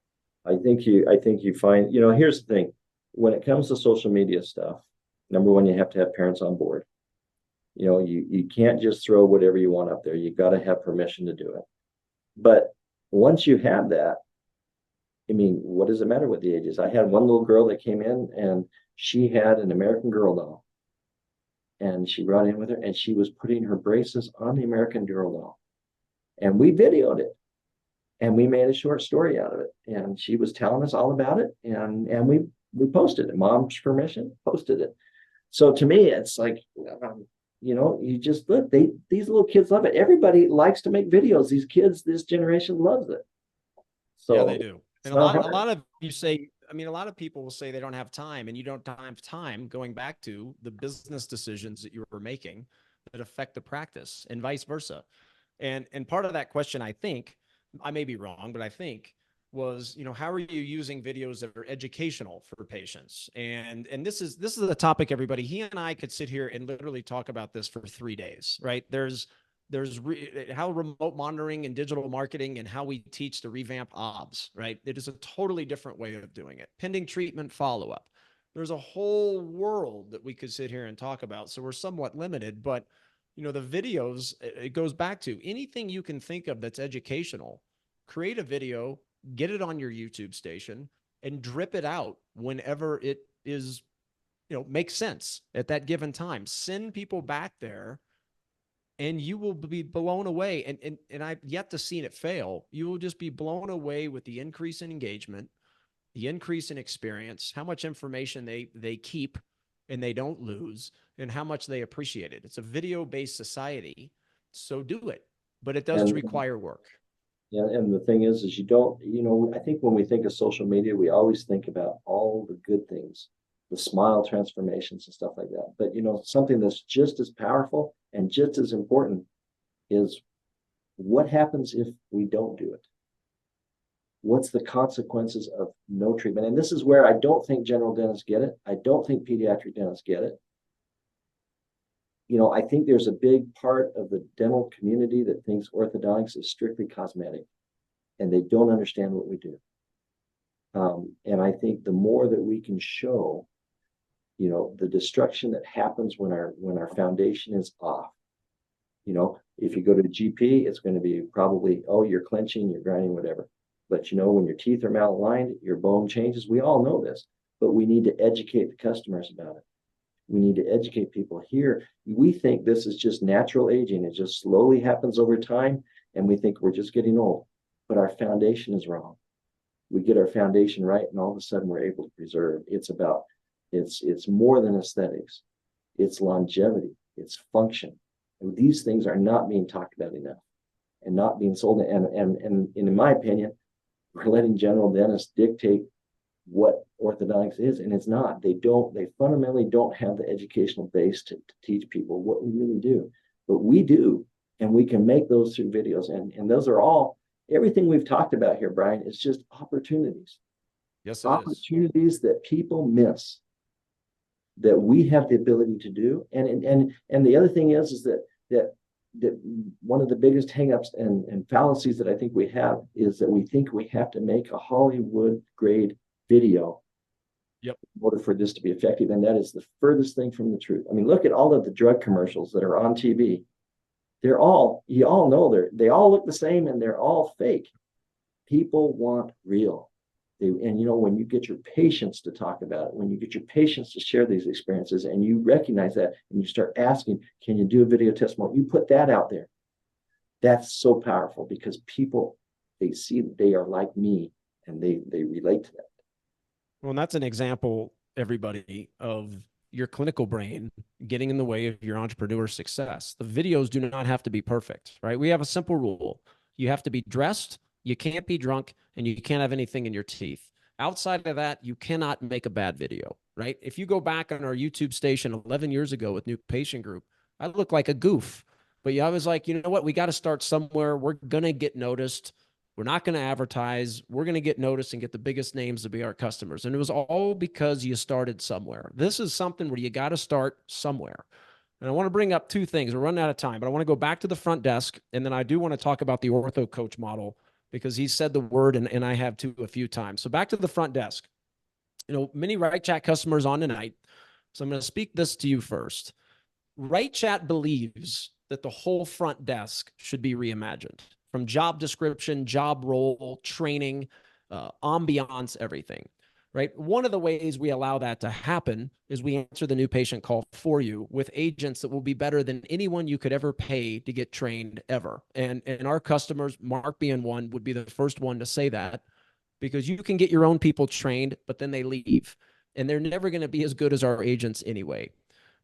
I think you find, here's the thing. When it comes to social media stuff, number one, you have to have parents on board. You can't just throw whatever you want up there. You've got to have permission to do it. But once you have that, what does it matter what the age is? I had one little girl that came in, and she had an American Girl doll. And she brought in with her, and she was putting her braces on the American Girl doll. And we videoed it. And we made a short story out of it. And she was telling us all about it. And we posted it. Mom's permission, posted it. So to me, it's like, you just look, these little kids love it. Everybody likes to make videos. These kids, this generation loves it. So yeah, they do. And a lot of you say, a lot of people will say they don't have time, and you don't have time, going back to the business decisions that you were making that affect the practice, and vice versa. And part of that question, I think, I may be wrong, but I think was, how are you using videos that are educational for patients? And this is a topic, everybody. He and I could sit here and literally talk about this for 3 days, right? There's how remote monitoring and digital marketing and how we teach to revamp OBS, right? It is a totally different way of doing it. Pending treatment follow-up, There's a whole world that we could sit here and talk about. So we're somewhat limited, but you know, the videos, it goes back to anything you can think of that's educational. Create a video, get it on your YouTube station, and drip it out whenever it is, you know, makes sense at that given time. Send people back there and you will be blown away. And I've yet to see it fail. You will just be blown away with the increase in engagement, the increase in experience, how much information they keep and they don't lose, and how much they appreciate it. It's a video-based society, so do it, but it does require work. Yeah, and the thing is you don't, I think when we think of social media, we always think about all the good things, the smile transformations and stuff like that. But something that's just as powerful and just as important is what happens if we don't do it? What's the consequences of no treatment? And this is where I don't think general dentists get it. I don't think pediatric dentists get it. I think there's a big part of the dental community that thinks orthodontics is strictly cosmetic, and they don't understand what we do. And I think the more that we can show, the destruction that happens when our foundation is off. If you go to the GP, it's going to be probably, oh, you're clenching, you're grinding, whatever. But when your teeth are malaligned, your bone changes. We all know this, but we need to educate the customers about it. We need to educate people here. We think this is just natural aging. It just slowly happens over time, and we think we're just getting old. But our foundation is wrong. We get our foundation right, and all of a sudden we're able to preserve. It's more than aesthetics. It's longevity. It's function. And these things are not being talked about enough, and not being sold. And in my opinion, we're letting general dentists dictate what orthodontics is, and it's not. They fundamentally don't have the educational base to teach people what we really do. But we do, and we can make those through videos. And those are all, everything we've talked about here, Brian, is just opportunities. Yes, it opportunities is. That people miss, that we have the ability to do. And the other thing is that one of the biggest hangups and fallacies that I think we have is that we think we have to make a Hollywood grade video in order for this to be effective. And that is the furthest thing from the truth. I mean, look at all of the drug commercials that are on TV. You all know they all look the same, and they're all fake. People want real. When you get your patients to talk about it, when you get your patients to share these experiences, and you recognize that, and you start asking, can you do a video testimony? You put that out there. That's so powerful, because people, they see that they are like me, and they relate to that. Well, and that's an example, everybody, of your clinical brain getting in the way of your entrepreneur success. The videos do not have to be perfect, right? We have a simple rule. You have to be dressed, you can't be drunk, and you can't have anything in your teeth. Outside of that, you cannot make a bad video, right? If you go back on our YouTube station 11 years ago with New Patient Group, I looked like a goof. But I was like, you know what? We got to start somewhere. We're going to get noticed. We're not going to advertise. We're going to get noticed and get the biggest names to be our customers. And it was all because you started somewhere. This is something where you got to start somewhere. And I want to bring up two things. We're running out of time, but I want to go back to the front desk. And then I do want to talk about the ortho coach model, because he said the word, and I have too a few times. So back to the front desk. Many RightChat customers on tonight. So I'm going to speak this to you first. RightChat believes that the whole front desk should be reimagined, from job description, job role, training, ambiance, everything, right? One of the ways we allow that to happen is we answer the new patient call for you with agents that will be better than anyone you could ever pay to get trained ever. And our customers, Mark being one, would be the first one to say that, because you can get your own people trained, but then they leave, and they're never going to be as good as our agents anyway.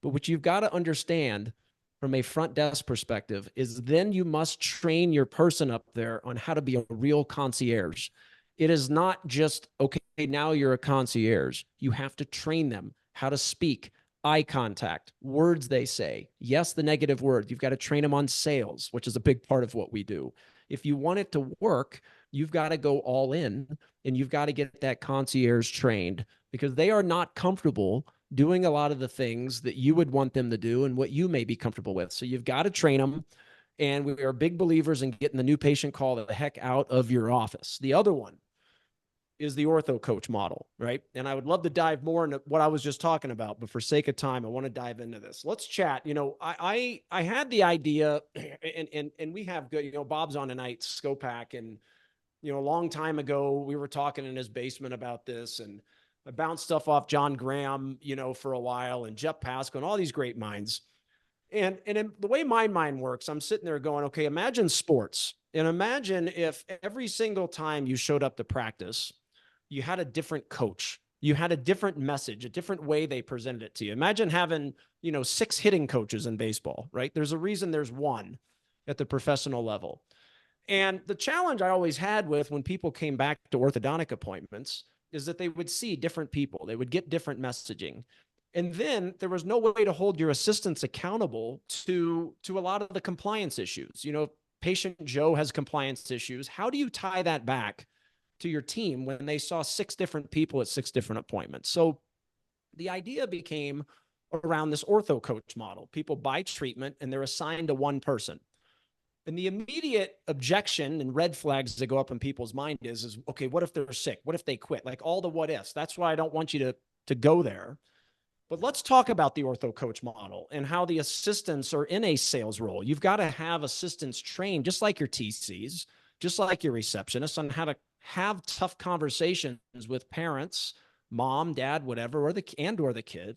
But what you've got to understand from a front desk perspective is then you must train your person up there on how to be a real concierge. It is not just, okay, now you're a concierge. You have to train them how to speak, eye contact, words they say. Yes, the negative word. You've got to train them on sales, which is a big part of what we do. If you want it to work, you've got to go all in, and you've got to get that concierge trained, because they are not comfortable doing a lot of the things that you would want them to do and what you may be comfortable with. So you've got to train them. And we are big believers in getting the new patient call the heck out of your office. The other one, is the ortho coach model, right? And I would love to dive more into what I was just talking about, but for sake of time, I want to dive into this. Let's chat. You know, I had the idea, and we have good, you know, Bob's on tonight, Scopac, and you know, a long time ago, we were talking in his basement about this, and I bounced stuff off John Graham, you know, for a while, and Jeff Pascal, and all these great minds. And in the way my mind works, I'm sitting there going, okay, imagine sports, and imagine if every single time you showed up to practice, you had a different coach. You had a different message, a different way they presented it to you. Imagine having, you know, 6 hitting coaches in baseball, right? There's a reason there's one at the professional level. And the challenge I always had with when people came back to orthodontic appointments is that they would see different people. They would get different messaging. And then there was no way to hold your assistants accountable to a lot of the compliance issues. You know, patient Joe has compliance issues. How do you tie that back to your team when they saw 6 different people at 6 different appointments? So the idea became around this ortho coach model. People buy treatment and they're assigned to one person. And the immediate objection and red flags that go up in people's mind is, okay, what if they're sick? What if they quit? Like all the what ifs. That's why I don't want you to go there. But let's talk about the ortho coach model and how the assistants are in a sales role. You've got to have assistants trained, just like your TCs, just like your receptionists, on how to have tough conversations with parents, mom, dad, whatever, or the kid,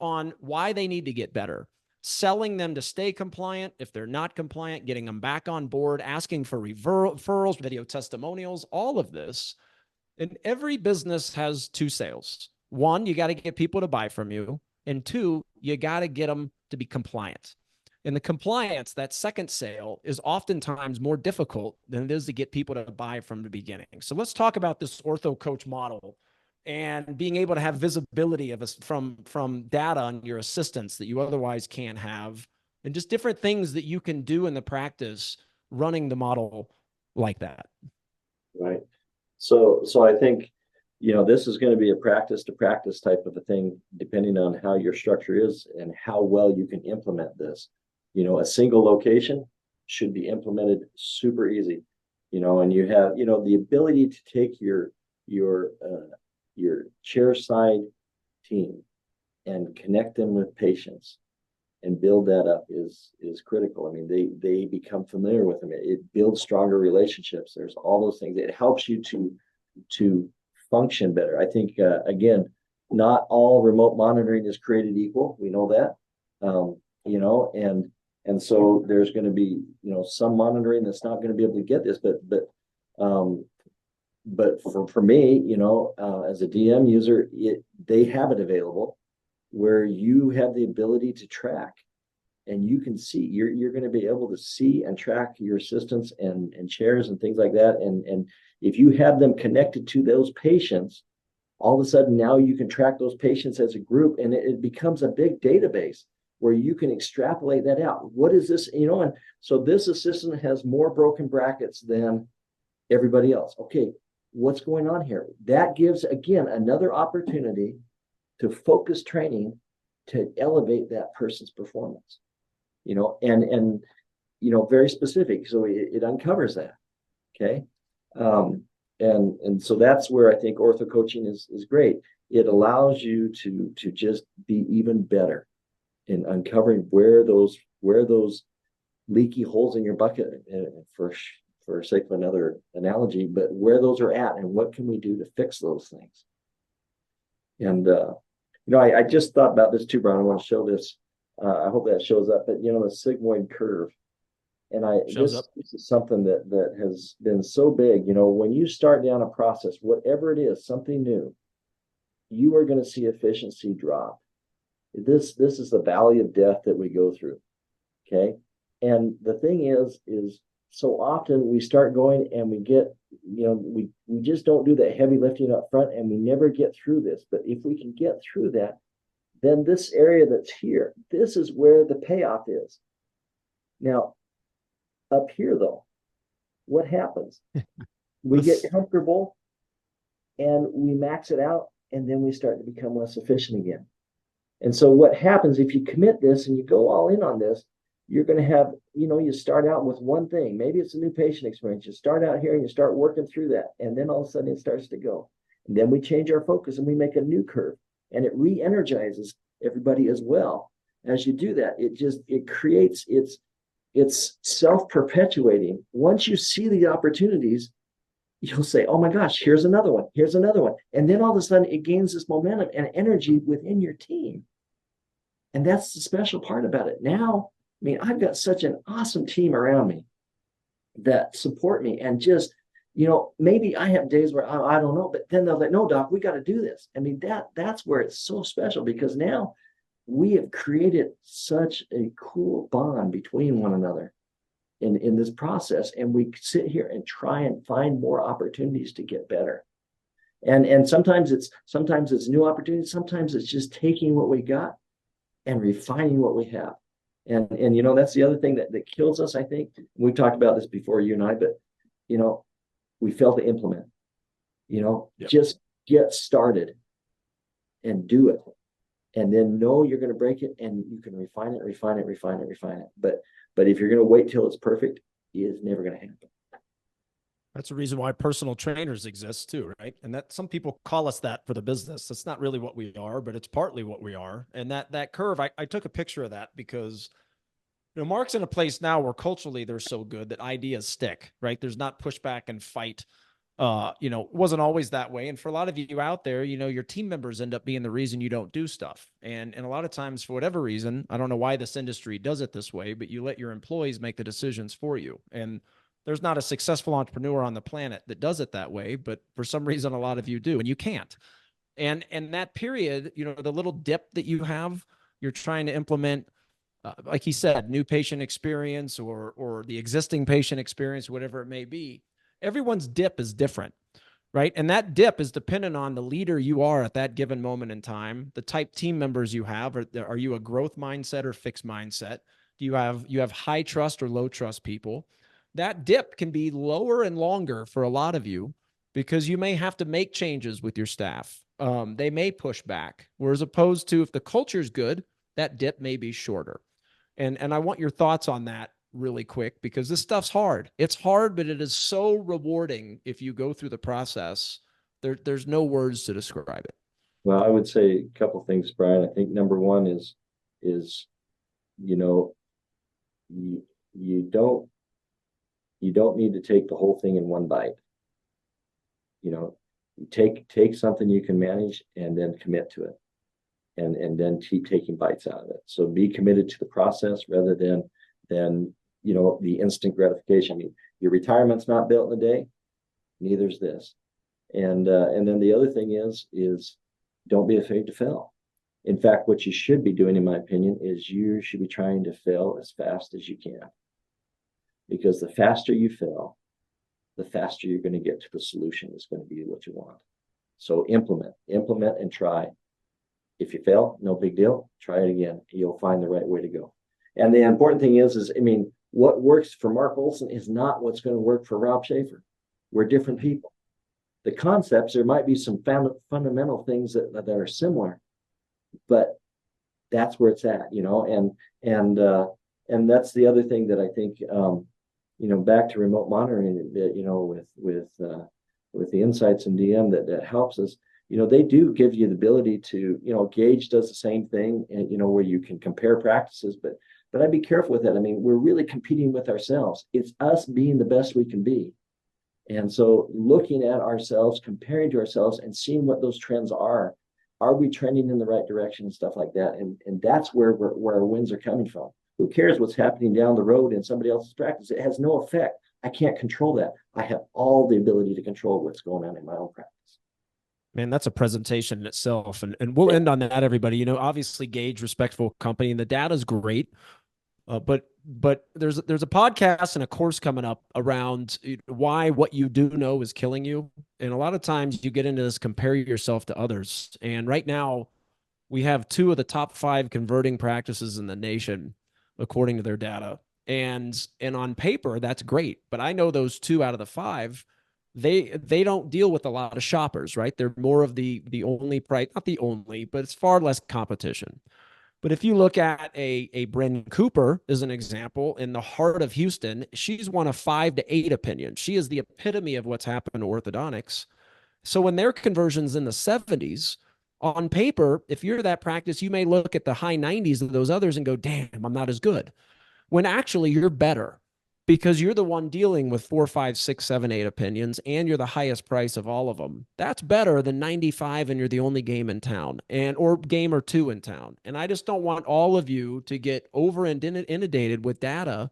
on why they need to get better. Selling them to stay compliant. If they're not compliant, getting them back on board, asking for referrals, video testimonials, all of this. And every business has 2 sales. 1, you got to get people to buy from you. And 2, you got to get them to be compliant. And the compliance, that second sale, is oftentimes more difficult than it is to get people to buy from the beginning. So let's talk about this ortho coach model and being able to have visibility of us from data on your assistants that you otherwise can't have, and just different things that you can do in the practice running the model like that. Right. So I think, you know, this is going to be a practice to practice type of a thing, depending on how your structure is and how well you can implement this. You know, a single location should be implemented super easy, you know, and you have, you know, the ability to take your chair side team and connect them with patients and build that up is critical. I mean, they become familiar with them. It builds stronger relationships. There's all those things. It helps you to function better. I think again, not all remote monitoring is created equal. We know that, you know, and so there's going to be, you know, some monitoring that's not going to be able to get this, but for me, you know, as a DM user, they have it available where you have the ability to track, and you can see, you're going to be able to see and track your assistants and chairs and things like that. And if you have them connected to those patients, all of a sudden now you can track those patients as a group, and it becomes a big database where you can extrapolate that out. What is this, you know? And so this assistant has more broken brackets than everybody else. Okay, what's going on here? That gives, again, another opportunity to focus training to elevate that person's performance, you know, and you know, very specific. So it uncovers that. Okay. And so that's where I think ortho coaching is great. It allows you to just be even better in uncovering where those leaky holes in your bucket, for sake of another analogy, but where those are at and what can we do to fix those things. And you know, I just thought about this too, Brian. I want to show this. I hope that shows up. But you know, the sigmoid curve, and this is something that has been so big. You know, when you start down a process, whatever it is, something new, you are going to see efficiency drop. This is the valley of death that we go through. Okay, and the thing is so often we start going and we get, you know, we just don't do that heavy lifting up front, and we never get through this. But if we can get through that, then this area that's here, this is where the payoff is. Now, up here though, what happens? We get comfortable and we max it out, and then we start to become less efficient again. And so what happens if you commit this and you go all in on this, you're going to have, you start out with one thing. Maybe it's a new patient experience. You start out here and you start working through that. And then all of a sudden it starts to go. And then we change our focus and we make a new curve, and it re-energizes everybody as well. As you do that, it creates, it's self-perpetuating. Once you see the opportunities, you'll say, oh my gosh, here's another one. Here's another one. And then all of a sudden it gains this momentum and energy within your team. And that's the special part about it. Now, I mean, I've got such an awesome team around me that support me, and just, maybe I have days where I don't know, but then they're like, no, doc, we got to do this. I mean, that's where it's so special, because now we have created such a cool bond between one another in this process. And we sit here and try and find more opportunities to get better. And sometimes it's new opportunities. Sometimes it's just taking what we got and refining what we have. And that's the other thing that kills us, I think. We've talked about this before, you and I, but we fail to implement. Yep. Just get started and do it. And then know you're going to break it, and you can refine it. But if you're going to wait till it's perfect, it is never going to happen. That's the reason why personal trainers exist too, right? And that some people call us that for the business. That's not really what we are, but it's partly what we are. And that curve, I took a picture of that because, Marc's in a place now where culturally they're so good that ideas stick, right? There's not pushback and fight. It wasn't always that way. And for a lot of you out there, your team members end up being the reason you don't do stuff. And a lot of times, for whatever reason, I don't know why this industry does it this way, but you let your employees make the decisions for you. And there's not a successful entrepreneur on the planet that does it that way, but for some reason, a lot of you do, and you can't. And that period, the little dip that you have, you're trying to implement, like he said, new patient experience or the existing patient experience, whatever it may be. Everyone's dip is different, right? And that dip is dependent on the leader you are at that given moment in time, the type team members you have. Are you a growth mindset or fixed mindset? Do you have high trust or low trust people? That dip can be lower and longer for a lot of you because you may have to make changes with your staff. They may push back, whereas opposed to if the culture is good, that dip may be shorter. And I want your thoughts on that really quick, because this stuff's hard. It's hard, but it is so rewarding if you go through the process. There's no words to describe it. Well, I would say a couple of things, Brian. I think number one is you don't need to take the whole thing in one bite. You take something you can manage and then commit to it, and then keep taking bites out of it. So be committed to the process rather than the instant gratification. I mean, your retirement's not built in a day, neither's this. And then the other thing is don't be afraid to fail. In fact, what you should be doing, in my opinion, is you should be trying to fail as fast as you can. Because the faster you fail, the faster you're going to get to the solution that's going to be what you want. So implement and try. If you fail, no big deal. Try it again. You'll find the right way to go. And the important thing is what works for Marc Olsen is not what's going to work for Rob Schaefer. We're different people. The concepts, there might be some fundamental things that are similar, but that's where it's at, and that's the other thing that I think, back to remote monitoring, with the insights in DM that helps us. They do give you the ability to, Gage does the same thing, and where you can compare practices, but I'd be careful with that. I mean, we're really competing with ourselves. It's us being the best we can be. And so looking at ourselves, comparing to ourselves and seeing what those trends are we trending in the right direction and stuff like that? And that's where our wins are coming from. Who cares what's happening down the road in somebody else's practice? It has no effect. I can't control that. I have all the ability to control what's going on in my own practice. Man, that's a presentation in itself. And we'll end on that, everybody. Obviously Gage, respectful company, and the data's great. But there's a podcast and a course coming up around why what you do know is killing you. And a lot of times you get into this, compare yourself to others. And right now we have 2 of the top 5 converting practices in the nation, according to their data. And on paper, that's great. But I know those 2 out of the 5, they don't deal with a lot of shoppers, right? They're more of the only price, not the only, but it's far less competition. But if you look at a Brandon Cooper as an example, in the heart of Houston, she's one of 5 to 8 opinions. She is the epitome of what's happened to orthodontics. So when their conversion's in the 70s, on paper, if you're that practice, you may look at the high 90s of those others and go, damn, I'm not as good. When actually you're better because you're the one dealing with 4, 5, 6, 7, 8 opinions, and you're the highest price of all of them. That's better than 95 and you're the only game in town, or game or two in town. And I just don't want all of you to get over inundated with data,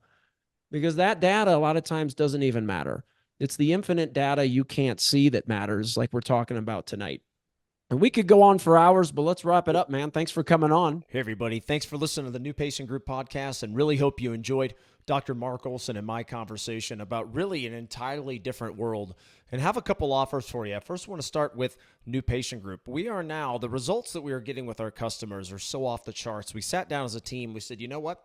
because that data a lot of times doesn't even matter. It's the infinite data you can't see that matters, like we're talking about tonight. And we could go on for hours, but let's wrap it up, man. Thanks for coming on. Hey, everybody. Thanks for listening to the New Patient Group podcast, and really hope you enjoyed Dr. Marc Olsen and my conversation about really an entirely different world, and have a couple offers for you. First, I want to start with New Patient Group. The results that we are getting with our customers are so off the charts. We sat down as a team. We said, you know what?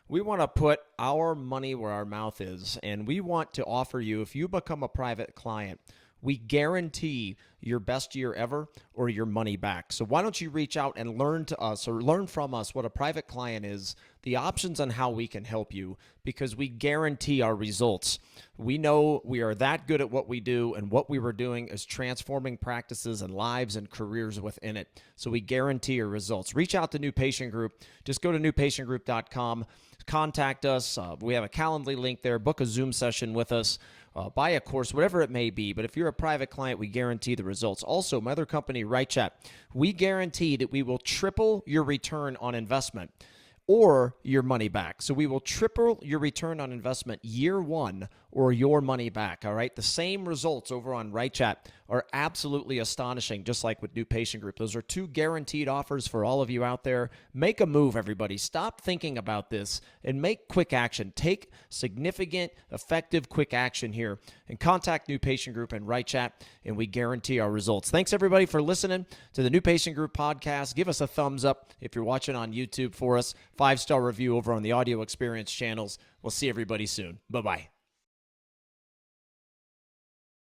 We want to put our money where our mouth is, and we want to offer you, if you become a private client, we guarantee your best year ever or your money back. So why don't you reach out and learn from us what a private client is, the options on how we can help you, because we guarantee our results. We know we are that good at what we do, and what we were doing is transforming practices and lives and careers within it. So we guarantee your results. Reach out to New Patient Group. Just go to newpatientgroup.com. Contact us. We have a Calendly link there. Book a Zoom session with us. Buy a course, whatever it may be. But if you're a private client, we guarantee the results. Also, my other company, RightChat, we guarantee that we will triple your return on investment or your money back. So we will triple your return on investment year one or your money back, all right? The same results over on RightChat are absolutely astonishing, just like with New Patient Group. Those are 2 guaranteed offers for all of you out there. Make a move, everybody. Stop thinking about this and make quick action. Take significant, effective, quick action here, and contact New Patient Group and RightChat, and we guarantee our results. Thanks, everybody, for listening to the New Patient Group podcast. Give us a thumbs up if you're watching on YouTube for us. 5-star review over on the Audio Experience channels. We'll see everybody soon. Bye-bye.